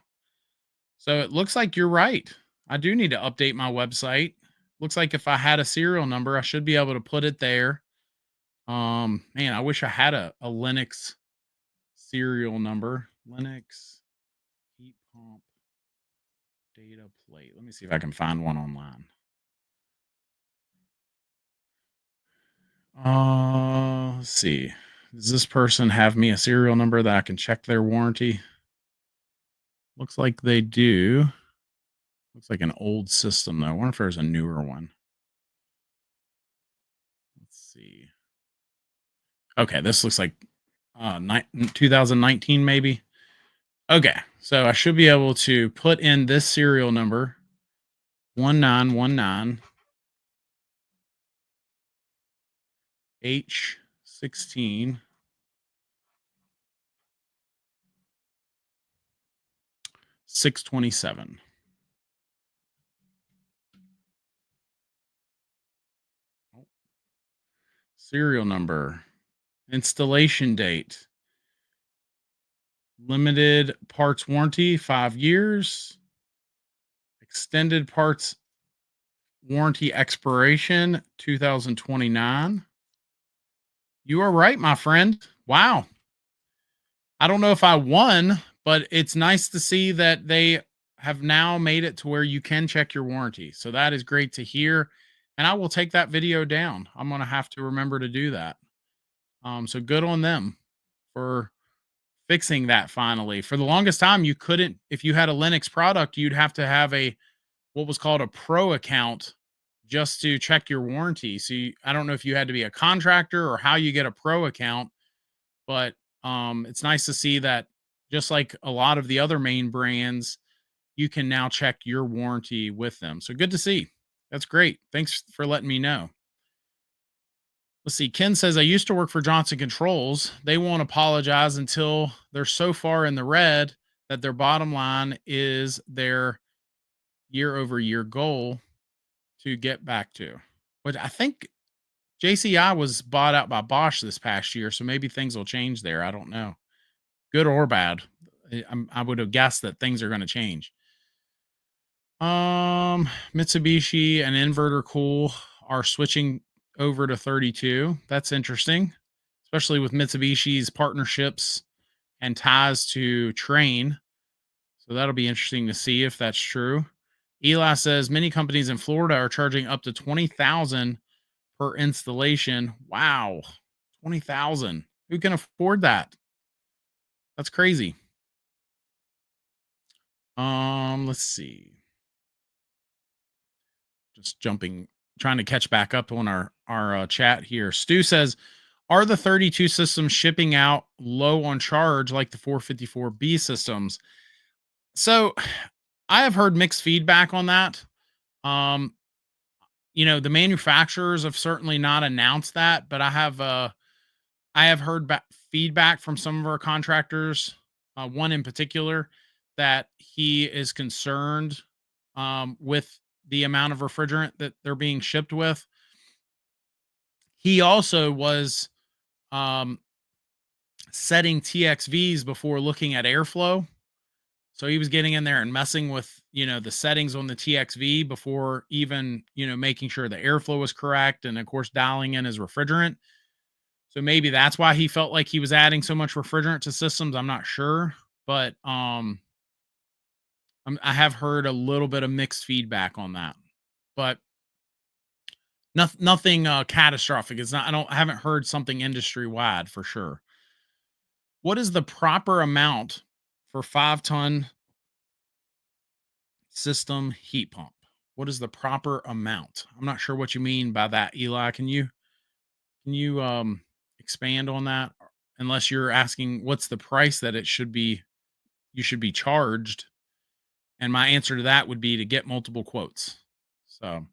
So it looks like you're right. I do need to update my website. Looks like if I had a serial number, I should be able to put it there. Man, I wish I had a Linux serial number. Linux heat pump data plate. Let me see if I can find one online. Let's see. Does this person have me a serial number that I can check their warranty? Looks like they do. Looks like an old system, though. I wonder if there's a newer one. Let's see. Okay, this looks like 2019, maybe. Okay, so I should be able to put in this serial number, 1919 H16 627. Serial number, installation date, limited parts warranty, 5 years, extended parts warranty expiration, 2029. You are right, my friend. Wow. I don't know if I won, but it's nice to see that they have now made it to where you can check your warranty. So that is great to hear. And I will take that video down. I'm going to have to remember to do that. So good on them for fixing that finally. For the longest time, you couldn't, if you had a Linux product, you'd have to have what was called a pro account just to check your warranty. So I don't know if you had to be a contractor or how you get a pro account, but it's nice to see that just like a lot of the other main brands, you can now check your warranty with them. So good to see. That's great. Thanks for letting me know. Let's see. Ken says, I used to work for Johnson Controls. They won't apologize until they're so far in the red that their bottom line is their year-over-year goal to get back to. But I think JCI was bought out by Bosch this past year, so maybe things will change there. I don't know. Good or bad. I would have guessed that things are going to change. Mitsubishi and Inverter Cool are switching over to 32. That's interesting, especially with Mitsubishi's partnerships and ties to train. So that'll be interesting to see if that's true. Eli says many companies in Florida are charging up to 20,000 per installation. Wow. 20,000. Who can afford that? That's crazy. Let's see. Just jumping, trying to catch back up on our chat here. Stu says, are the 32 systems shipping out low on charge like the 454B systems? So I have heard mixed feedback on that. Um, the manufacturers have certainly not announced that, but I have heard feedback from some of our contractors, one in particular, that he is concerned with the amount of refrigerant that they're being shipped with. He also was setting TXVs before looking at airflow. So he was getting in there and messing with, the settings on the TXV before even, making sure the airflow was correct. And of course, dialing in his refrigerant. So maybe that's why he felt like he was adding so much refrigerant to systems. I'm not sure, but I have heard a little bit of mixed feedback on that, but nothing catastrophic. It's not. I haven't heard something industry wide for sure. What is the proper amount for 5-ton system heat pump? What is the proper amount? I'm not sure what you mean by that, Eli. Can you expand on that? Unless you're asking what's the price that you should be charged. And my answer to that would be to get multiple quotes. So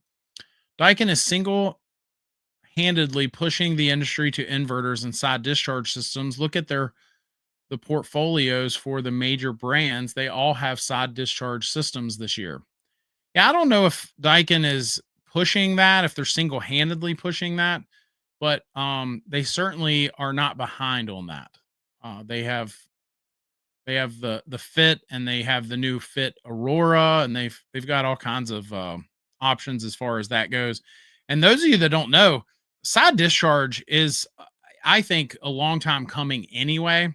Daikin is single-handedly pushing the industry to inverters and side discharge systems. Look at the portfolios for the major brands. They all have side discharge systems this year. Yeah, I don't know if Daikin is pushing that, if they're single-handedly pushing that, but they certainly are not behind on that. They have the Fit, and they have the new Fit Aurora, and they've got all kinds of options as far as that goes. And those of you that don't know, side discharge is, I think, a long time coming anyway.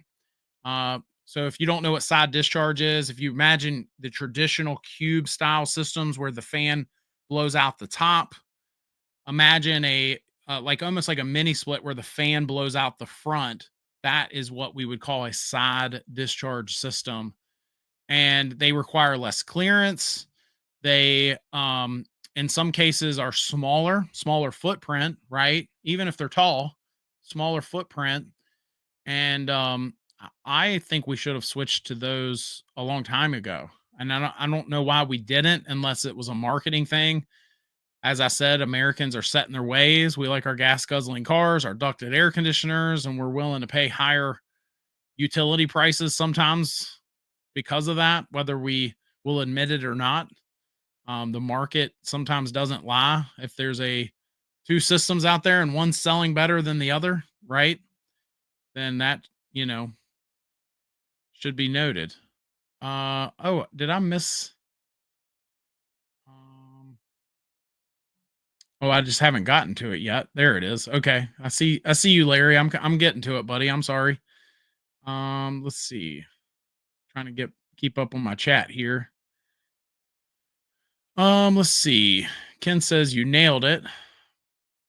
So if you don't know what side discharge is, if you imagine the traditional cube style systems where the fan blows out the top, imagine almost like a mini split where the fan blows out the front. That is what we would call a side discharge system. And they require less clearance. They, in some cases, are smaller footprint, right? Even if they're tall, smaller footprint. And I think we should have switched to those a long time ago. And I don't know why we didn't, unless it was a marketing thing. As I said, Americans are set in their ways. We like our gas guzzling cars, our ducted air conditioners, and we're willing to pay higher utility prices sometimes because of that, whether we will admit it or not. The market sometimes doesn't lie. If there's two systems out there and one's selling better than the other, right? Then that, should be noted. Oh, did I miss? Oh, I just haven't gotten to it yet. There it is. Okay. I see you, Larry. I'm getting to it, buddy. I'm sorry. Let's see. Trying to keep up on my chat here. Let's see. Ken says you nailed it.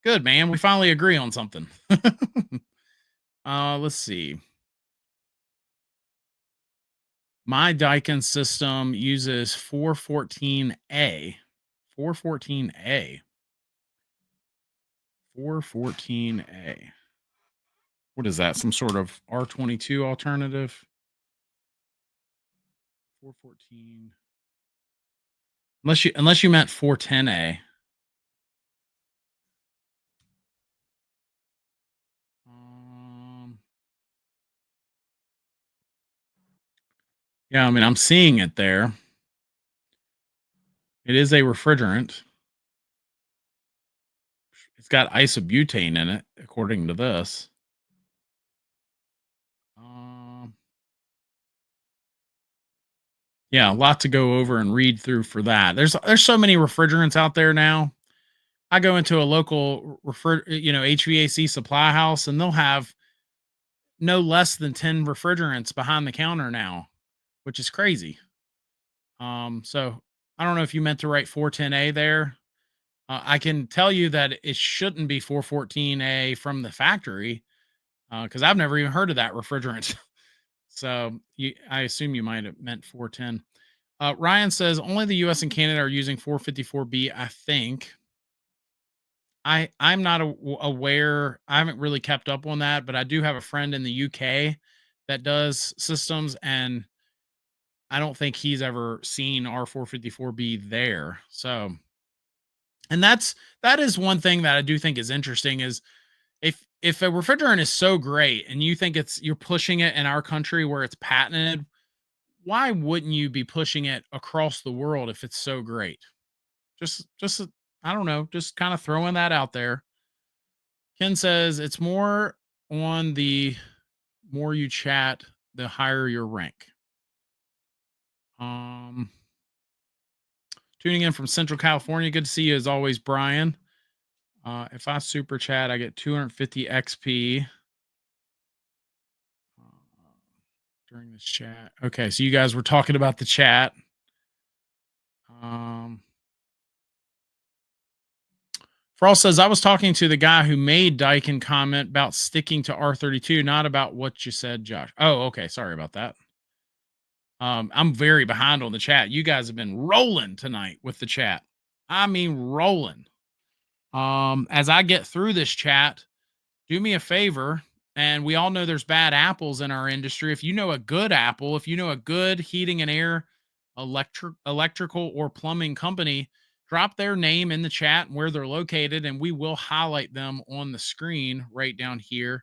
Good, man. We finally agree on something. Let's see. My Daikin system uses 414A. 414A. 414A. What is that? Some sort of R22 alternative? 414. Unless you meant 410A. Yeah, I mean, I'm seeing it there. It is a refrigerant. It's got isobutane in it, according to this. Yeah, a lot to go over and read through for that. There's so many refrigerants out there now. I go into a local HVAC supply house, and they'll have no less than 10 refrigerants behind the counter now, which is crazy. So I don't know if you meant to write 410A there. I can tell you that it shouldn't be 414A from the factory because I've never even heard of that refrigerant. So I assume you might have meant 410. Ryan says only the US and Canada are using 454B, I think. I'm not aware. I haven't really kept up on that, but I do have a friend in the UK that does systems, and I don't think he's ever seen R454B there. So, and that is one thing that I do think is interesting is if a refrigerant is so great and you think you're pushing it in our country where it's patented, why wouldn't you be pushing it across the world if it's so great? Just I don't know, just kind of throwing that out there. Ken says it's more on the more you chat, the higher your rank. Um Tuning in from Central California. Good to see you as always, Brian. If I super chat, I get 250 XP during this chat. Okay, so you guys were talking about the chat. Frost says, I was talking to the guy who made Daikin comment about sticking to R32, not about what you said, Josh. Oh, okay. Sorry about that. I'm very behind on the chat. You guys have been rolling tonight with the chat. I mean, rolling. As I get through this chat, do me a favor. And we all know there's bad apples in our industry. If you know a good apple, if you know a good heating and air, electrical or plumbing company, drop their name in the chat and where they're located, and we will highlight them on the screen right down here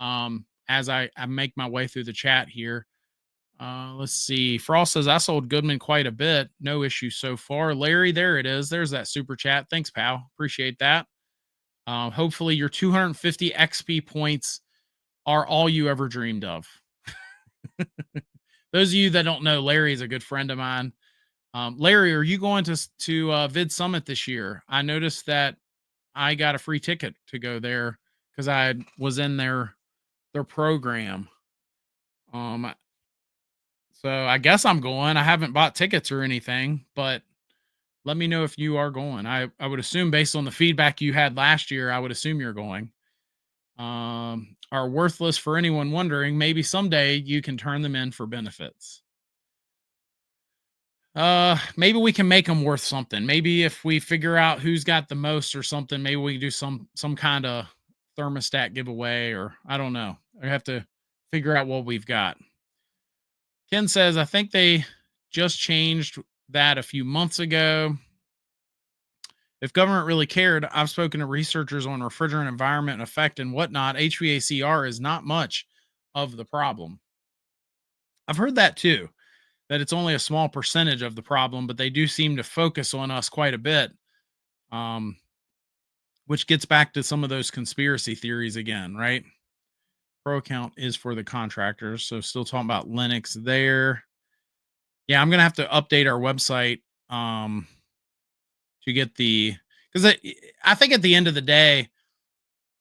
as I make my way through the chat here. Let's see. Frost says, I sold Goodman quite a bit. No issue so far. Larry, there it is. There's that super chat. Thanks, pal. Appreciate that. Hopefully your 250 XP points are all you ever dreamed of. Those of you that don't know, Larry is a good friend of mine. Larry, are you going to Vid Summit this year? I noticed that I got a free ticket to go there because I was in their program. So I guess I'm going. I haven't bought tickets or anything, but let me know if you are going. I would assume based on the feedback you had last year, I would assume you're going. Are worthless for anyone wondering. Maybe someday you can turn them in for benefits. Maybe we can make them worth something. Maybe if we figure out who's got the most or something, maybe we can do some kind of thermostat giveaway, or I don't know. I have to figure out what we've got. Ken says, I think they just changed that a few months ago. If government really cared, I've spoken to researchers on refrigerant environment effect and whatnot. HVACR is not much of the problem. I've heard that too, that it's only a small percentage of the problem, but they do seem to focus on us quite a bit, which gets back to some of those conspiracy theories again, right? Pro account is for the contractors. So still talking about Linux there. Yeah, I'm going to have to update our website to get because I think at the end of the day,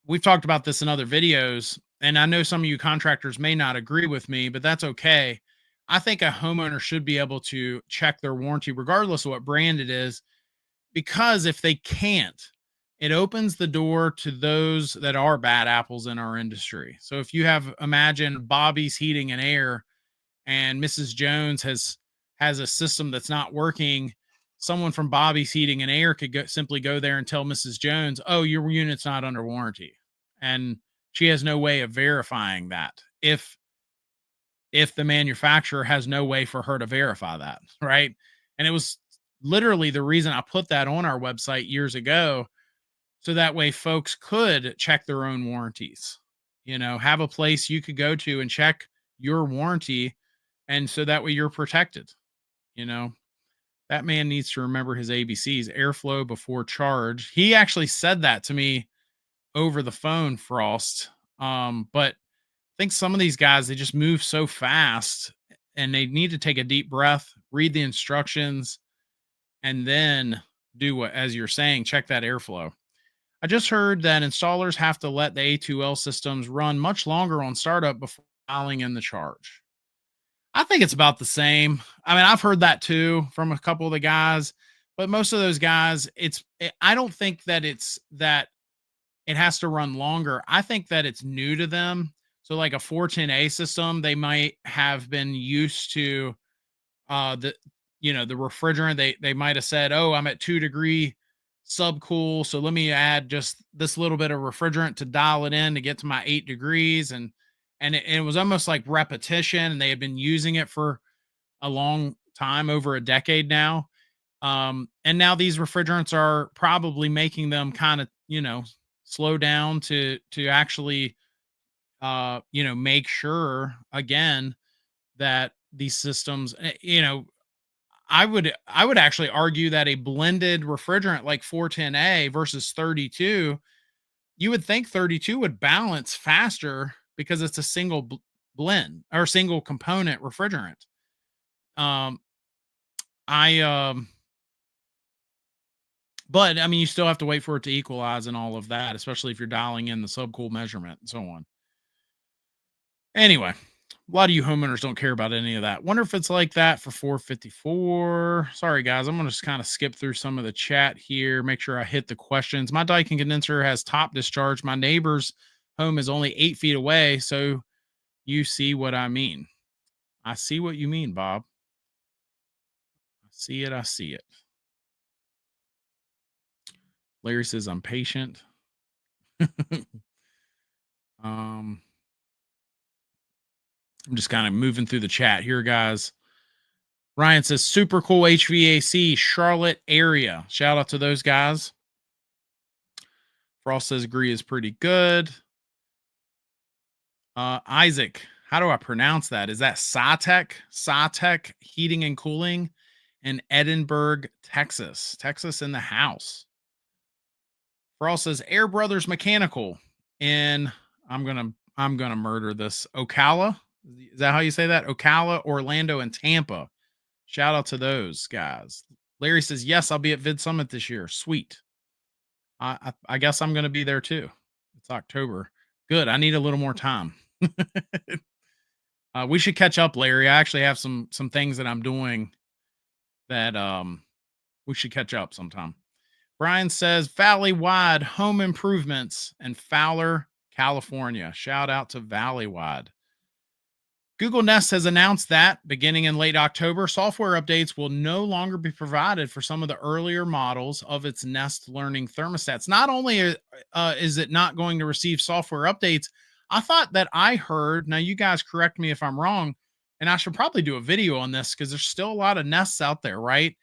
we've talked about this in other videos, and I know some of you contractors may not agree with me, but that's okay. I think a homeowner should be able to check their warranty regardless of what brand it is, because if they can't, it opens the door to those that are bad apples in our industry. So if you imagine Bobby's Heating and Air and Mrs. Jones has a system that's not working, someone from Bobby's Heating and Air could simply go there and tell Mrs. Jones, oh, your unit's not under warranty. And she has no way of verifying that if the manufacturer has no way for her to verify that, right? And it was literally the reason I put that on our website years ago, so that way folks could check their own warranties, have a place you could go to and check your warranty. And so that way you're protected. That man needs to remember his ABCs: airflow before charge. He actually said that to me over the phone, Frost. But I think some of these guys, they just move so fast and they need to take a deep breath, read the instructions, and then do what, as you're saying, check that airflow. I just heard that installers have to let the A2L systems run much longer on startup before dialing in the charge. I think it's about the same. I mean, I've heard that too from a couple of the guys, but most of those guys, I don't think that it's that it has to run longer. I think that it's new to them. So like a 410A system, they might have been used to the the refrigerant. They might have said, "Oh, I'm at 2-degree subcool, so let me add just this little bit of refrigerant to dial it in to get to my 8 degrees." And it was almost like repetition, and they had been using it for a long time, over a decade now. And now these refrigerants are probably making them kind of, slow down to actually make sure again that these systems, I would actually argue that a blended refrigerant like 410A versus 32, you would think 32 would balance faster because it's a single blend or single component refrigerant. Um, I But I mean, you still have to wait for it to equalize and all of that, especially if you're dialing in the subcool measurement and so on. Anyway, a lot of you homeowners don't care about any of that. Wonder if it's like that for 454. Sorry, guys. I'm going to just kind of skip through some of the chat here, make sure I hit the questions. My Daikin condenser has top discharge. My neighbor's home is only 8 feet away. So you see what I mean. I see what you mean, Bob. I see it. I see it. Larry says I'm patient. I'm just kind of moving through the chat here, guys. Ryan says super cool HVAC, Charlotte area. Shout out to those guys. Frost says agree is pretty good. Isaac, how do I pronounce that? Is that Satec? Satec Heating and Cooling in Edinburgh, Texas. Texas in the house. Frost says Air Brothers Mechanical in I'm gonna murder this. Ocala. Is that how you say that? Ocala, Orlando, and Tampa. Shout out to those guys. Larry says, yes, I'll be at Vid Summit this year. Sweet. I guess I'm going to be there too. It's October. Good. I need a little more time. We should catch up, Larry. I actually have some things that I'm doing that we should catch up sometime. Brian says Valley-wide home improvements in Fowler, California. Shout out to Valley-wide. Google Nest has announced that beginning in late October, software updates will no longer be provided for some of the earlier models of its Nest Learning thermostats. Not only is it not going to receive software updates, I thought that I heard, now you guys correct me if I'm wrong, and I should probably do a video on this because there's still a lot of Nests out there, right?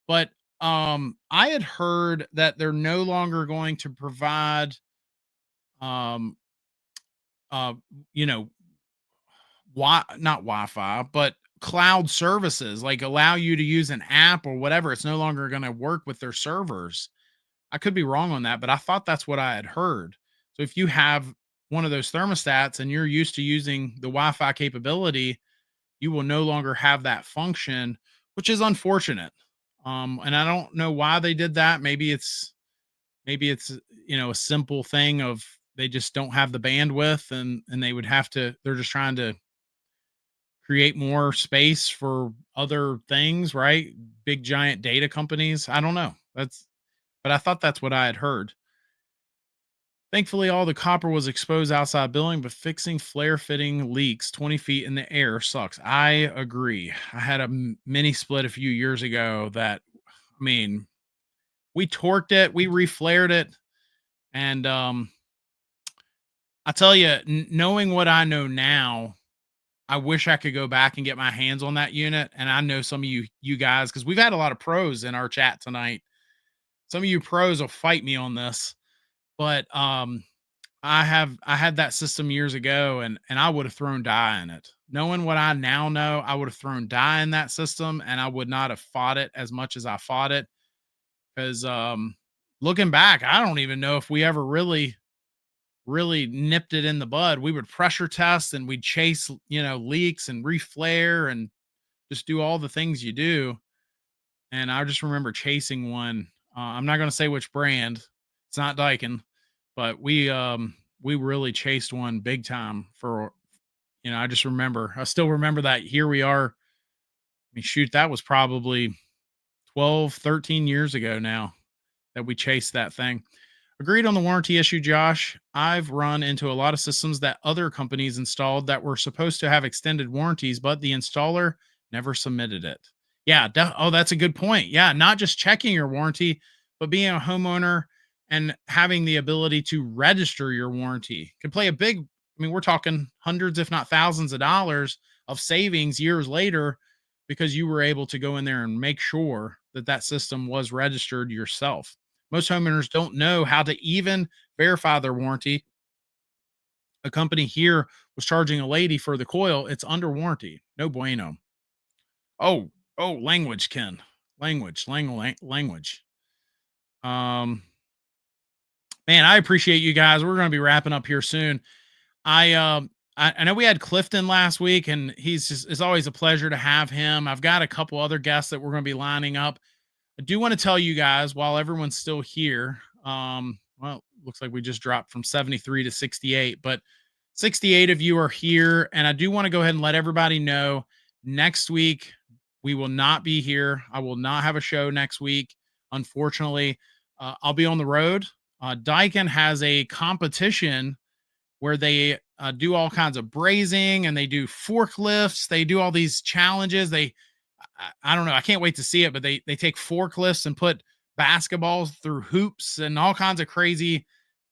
But I had heard that they're no longer going to provide um uh you know not Wi-Fi, but cloud services, like allow you to use an app or whatever. It's no longer going to work with their servers. I could be wrong on that, but I thought that's what I had heard. So if you have one of those thermostats and you're used to using the Wi-Fi capability, you will no longer have that function, which is unfortunate. And I don't know why they did that. Maybe it's a simple thing of they just don't have the bandwidth and they would have to, they're just trying to create more space for other things, right? Big giant data companies. I don't know. But I thought that's what I had heard. Thankfully, all the copper was exposed outside building, but fixing flare fitting leaks 20 feet in the air sucks. I agree. I had a mini split a few years ago that, I mean, we torqued it, we reflared it. And I tell you, knowing what I know now, I wish I could go back and get my hands on that unit. And I know some of you guys, because we've had a lot of pros in our chat tonight. Some of you pros will fight me on this, but I had that system years ago, and I would have thrown dye in it. Knowing what I now know, I would have thrown dye in that system, and I would not have fought it as much as I fought it. Because looking back, I don't even know if we ever really nipped it in the bud. We would pressure test and we'd chase, leaks and reflare and just do all the things you do. And I just remember chasing one. I'm not going to say which brand. It's not Daikin, but we really chased one big time for, I just remember, I still remember that. Here we are. I mean, shoot, that was probably 12, 13 years ago now that we chased that thing. Agreed on the warranty issue, Josh. I've run into a lot of systems that other companies installed that were supposed to have extended warranties, but the installer never submitted it. Yeah. Oh, that's a good point. Yeah. Not just checking your warranty, but being a homeowner and having the ability to register your warranty can play a big, I mean, we're talking hundreds, if not thousands of dollars of savings years later because you were able to go in there and make sure that that system was registered yourself. Most homeowners don't know how to even verify their warranty. A company here was charging a lady for the coil. It's under warranty. No bueno. Oh, language, Ken. Language. Um, Man, I appreciate you guys. We're going to be wrapping up here soon. I know we had Clifton last week, and it's always a pleasure to have him. I've got a couple other guests that we're going to be lining up. I do want to tell you guys while everyone's still here. Well, looks like we just dropped from 73 to 68, but 68 of you are here. And I do want to go ahead and let everybody know next week we will not be here. I will not have a show next week. Unfortunately, I'll be on the road. Daikin has a competition where they do all kinds of brazing and they do forklifts. They do all these challenges. I don't know. I can't wait to see it, but they take forklifts and put basketballs through hoops and all kinds of crazy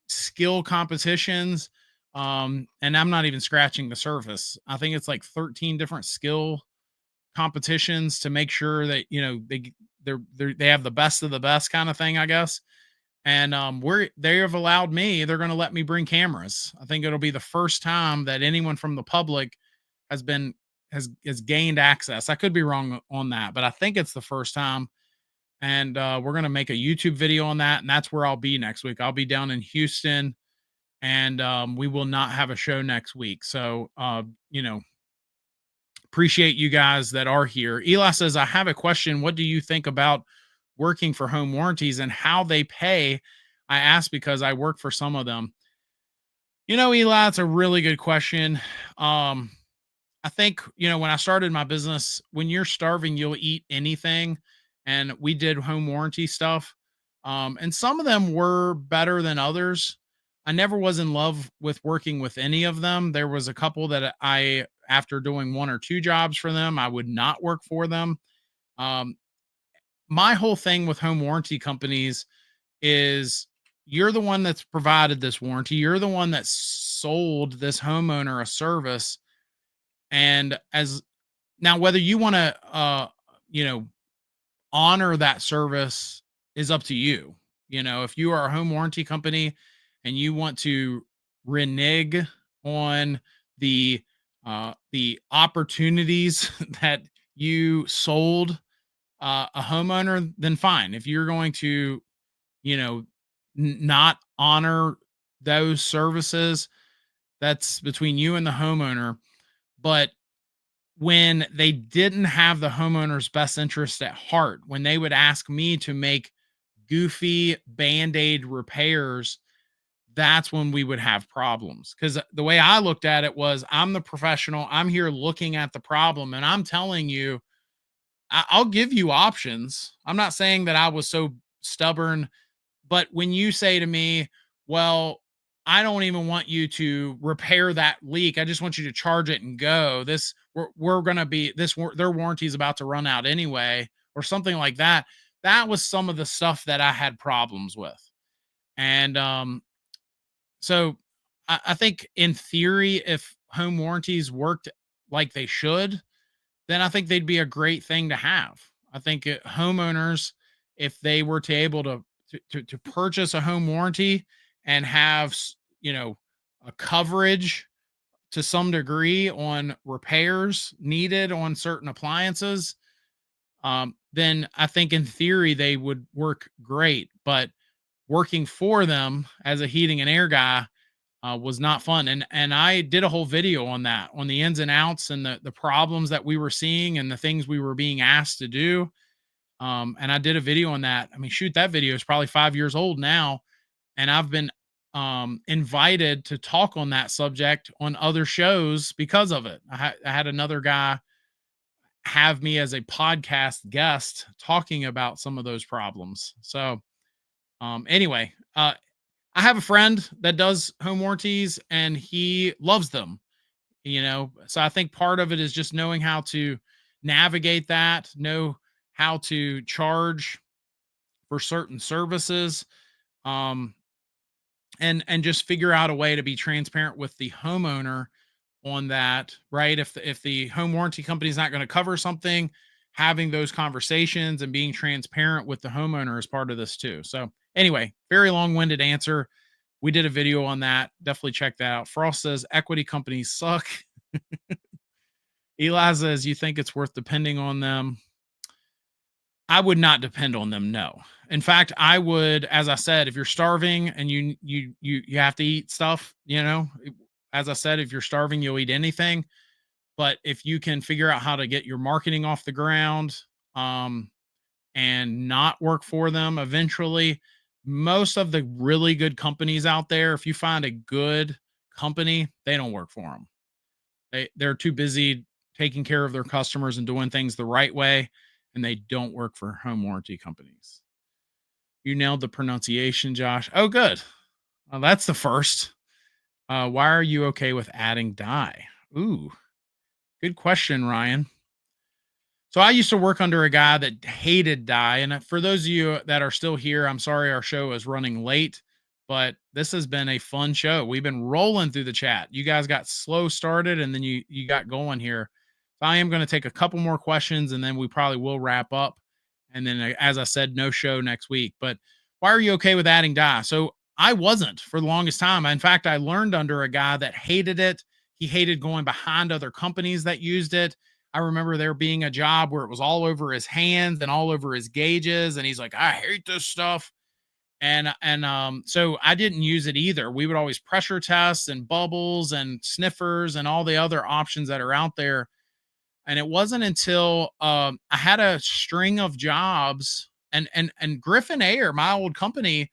skill competitions. And I'm not even scratching the surface. I think it's like 13 different skill competitions to make sure that, they have the best of the best kind of thing, I guess. And they have allowed me, they're going to let me bring cameras. I think it'll be the first time that anyone from the public has gained access. I could be wrong on that, but I think it's the first time. And we're going to make a YouTube video on that. And that's where I'll be next week. I'll be down in Houston, and we will not have a show next week. So, appreciate you guys that are here. Eli says, I have a question. What do you think about working for home warranties and how they pay? I ask because I work for some of them. Eli, it's a really good question. I think, when I started my business, when you're starving, you'll eat anything. And we did home warranty stuff. And some of them were better than others. I never was in love with working with any of them. There was a couple that after doing one or two jobs for them, I would not work for them. My whole thing with home warranty companies is you're the one that's provided this warranty. You're the one that sold this homeowner a service. And now, whether you want to, honor that service is up to you. If you are a home warranty company and you want to renege on the opportunities that you sold a homeowner, then fine. If you're going to, not honor those services, that's between you and the homeowner. But when they didn't have the homeowner's best interest at heart, when they would ask me to make goofy Band-Aid repairs, that's when we would have problems. Because the way I looked at it was, I'm the professional. I'm here looking at the problem, and I'm telling you, I'll give you options. I'm not saying that I was so stubborn, but when you say to me, well, I don't even want you to repair that leak. I just want you to charge it and go. We're going to be their warranty is about to run out anyway, or something like that. That was some of the stuff that I had problems with. And so I think in theory, if home warranties worked like they should, then I think they'd be a great thing to have. I think homeowners, if they were to able to purchase a home warranty and have, a coverage to some degree on repairs needed on certain appliances, then I think in theory they would work great. But working for them as a heating and air guy was not fun. And I did a whole video on that, on the ins and outs and the problems that we were seeing and the things we were being asked to do. And I did a video on that. I mean, shoot, that video is probably 5 years old now. And I've been invited to talk on that subject on other shows because of it. I had another guy have me as a podcast guest talking about some of those problems. So, anyway, I have a friend that does home warranties and he loves them, So I think part of it is just knowing how to navigate that, know how to charge for certain services, um, and just figure out a way to be transparent with the homeowner on that, right? If the home warranty company is not going to cover something, having those conversations and being transparent with the homeowner is part of this too. So anyway, very long-winded answer. We did a video on that. Definitely check that out. Frost says equity companies suck. Eli says you think it's worth depending on them. I would not depend on them. No. In fact, I would, as I said, if you're starving and you have to eat stuff, as I said, if you're starving, you'll eat anything. But if you can figure out how to get your marketing off the ground, and not work for them eventually, most of the really good companies out there, if you find a good company, they don't work for them. They're too busy taking care of their customers and doing things the right way, and they don't work for home warranty companies. You nailed the pronunciation, Josh. Oh, good. Well, that's the first. Why are you okay with adding dye? Ooh, good question, Ryan. So I used to work under a guy that hated dye. And for those of you that are still here, I'm sorry our show is running late, but this has been a fun show. We've been rolling through the chat. You guys got slow started and then you got going here. So I am going to take a couple more questions and then we probably will wrap up. And then, as I said, no show next week. But why are you okay with adding dye? So I wasn't for the longest time. In fact, I learned under a guy that hated it. He hated going behind other companies that used it. I remember there being a job where it was all over his hands and all over his gauges. And he's like, I hate this stuff. So I didn't use it either. We would always pressure test and bubbles and sniffers and all the other options that are out there. And it wasn't until I had a string of jobs and Griffin Air, my old company,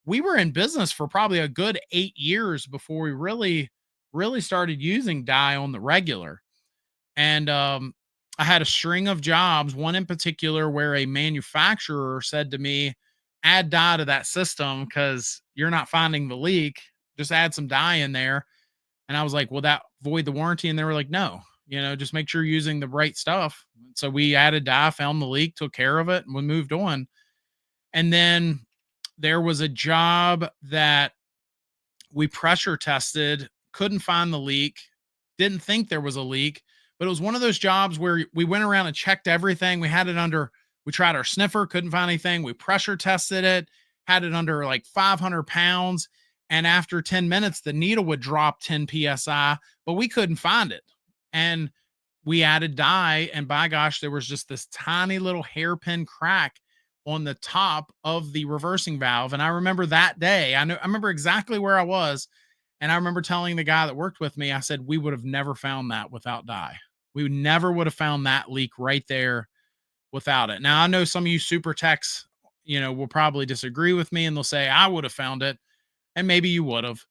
we were in business for probably a good 8 years before we really started using dye on the regular. And I had a string of jobs, one in particular where a manufacturer said to me, add dye to that system because you're not finding the leak. Just add some dye in there. And I was like, will that void the warranty? And they were like, no, just make sure you're using the right stuff. So we added dye, found the leak, took care of it, and we moved on. And then there was a job that we pressure tested, couldn't find the leak, didn't think there was a leak. But it was one of those jobs where we went around and checked everything. We tried our sniffer, couldn't find anything. We pressure tested it, had it under like 500 pounds. And after 10 minutes, the needle would drop 10 PSI, but we couldn't find it. And we added dye, and by gosh, there was just this tiny little hairpin crack on the top of the reversing valve. And I remember that day, I remember exactly where I was. And I remember telling the guy that worked with me, I said, we would have never found that without dye. We never would have found that leak right there without it. Now, I know some of you super techs, will probably disagree with me and they'll say, I would have found it. And maybe you would have.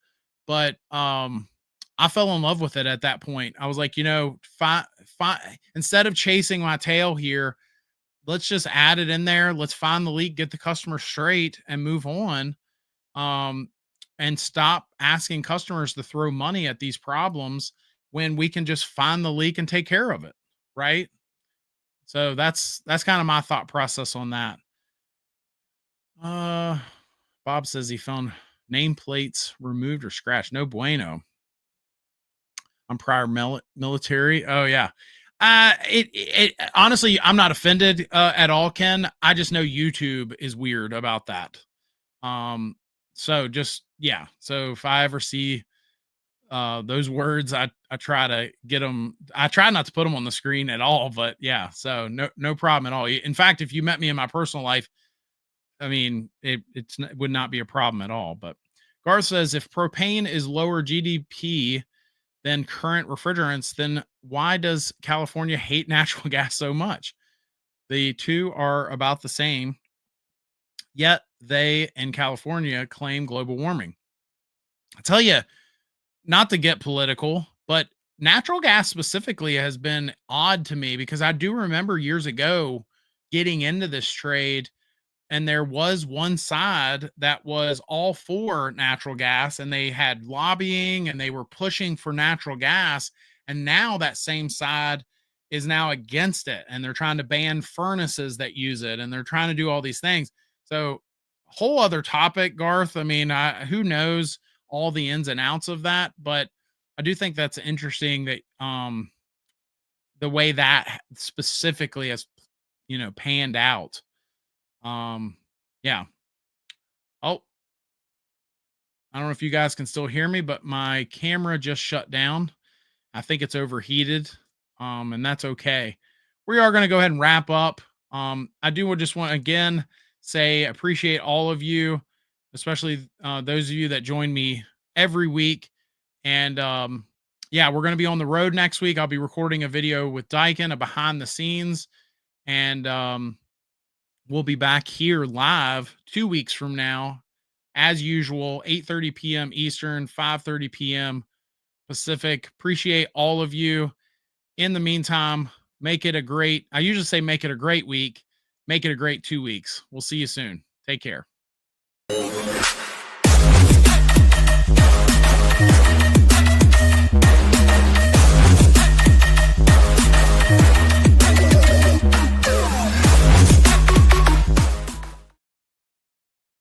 But I fell in love with it at that point. I was like, instead of chasing my tail here, let's just add it in there. Let's find the leak, get the customer straight and move on. And stop asking customers to throw money at these problems when we can just find the leak and take care of it. Right. So that's kind of my thought process on that. Bob says he found nameplates removed or scratched. No bueno. I'm prior military. Oh yeah. It honestly, I'm not offended at all, Ken. I just know YouTube is weird about that. So just, yeah. So if I ever see those words, I try to get them. I try not to put them on the screen at all, but yeah, so no problem at all. In fact, if you met me in my personal life, I mean, it would not be a problem at all. But Garth says, if propane is lower GDP than current refrigerants, then why does California hate natural gas so much? The two are about the same, yet they in California claim global warming. I tell you, not to get political, but natural gas specifically has been odd to me because I do remember years ago getting into this trade, and there was one side that was all for natural gas, and they had lobbying and they were pushing for natural gas. And now that same side is now against it, and they're trying to ban furnaces that use it, and they're trying to do all these things. So, whole other topic, Garth. I mean, who knows all the ins and outs of that, but I do think that's interesting that the way that specifically has panned out. Yeah. Oh, I don't know if you guys can still hear me, but my camera just shut down. I think it's overheated. And that's okay. We are going to go ahead and wrap up. I do just want to again say appreciate all of you, especially those of you that join me every week. And yeah, we're going to be on the road next week. I'll be recording a video with Daikin, a behind the scenes, and we'll be back here live 2 weeks from now, as usual, 8:30 p.m. Eastern, 5:30 p.m. Pacific. Appreciate all of you. In the meantime, make it a great, I usually say make it a great week. Make it a great 2 weeks. We'll see you soon. Take care.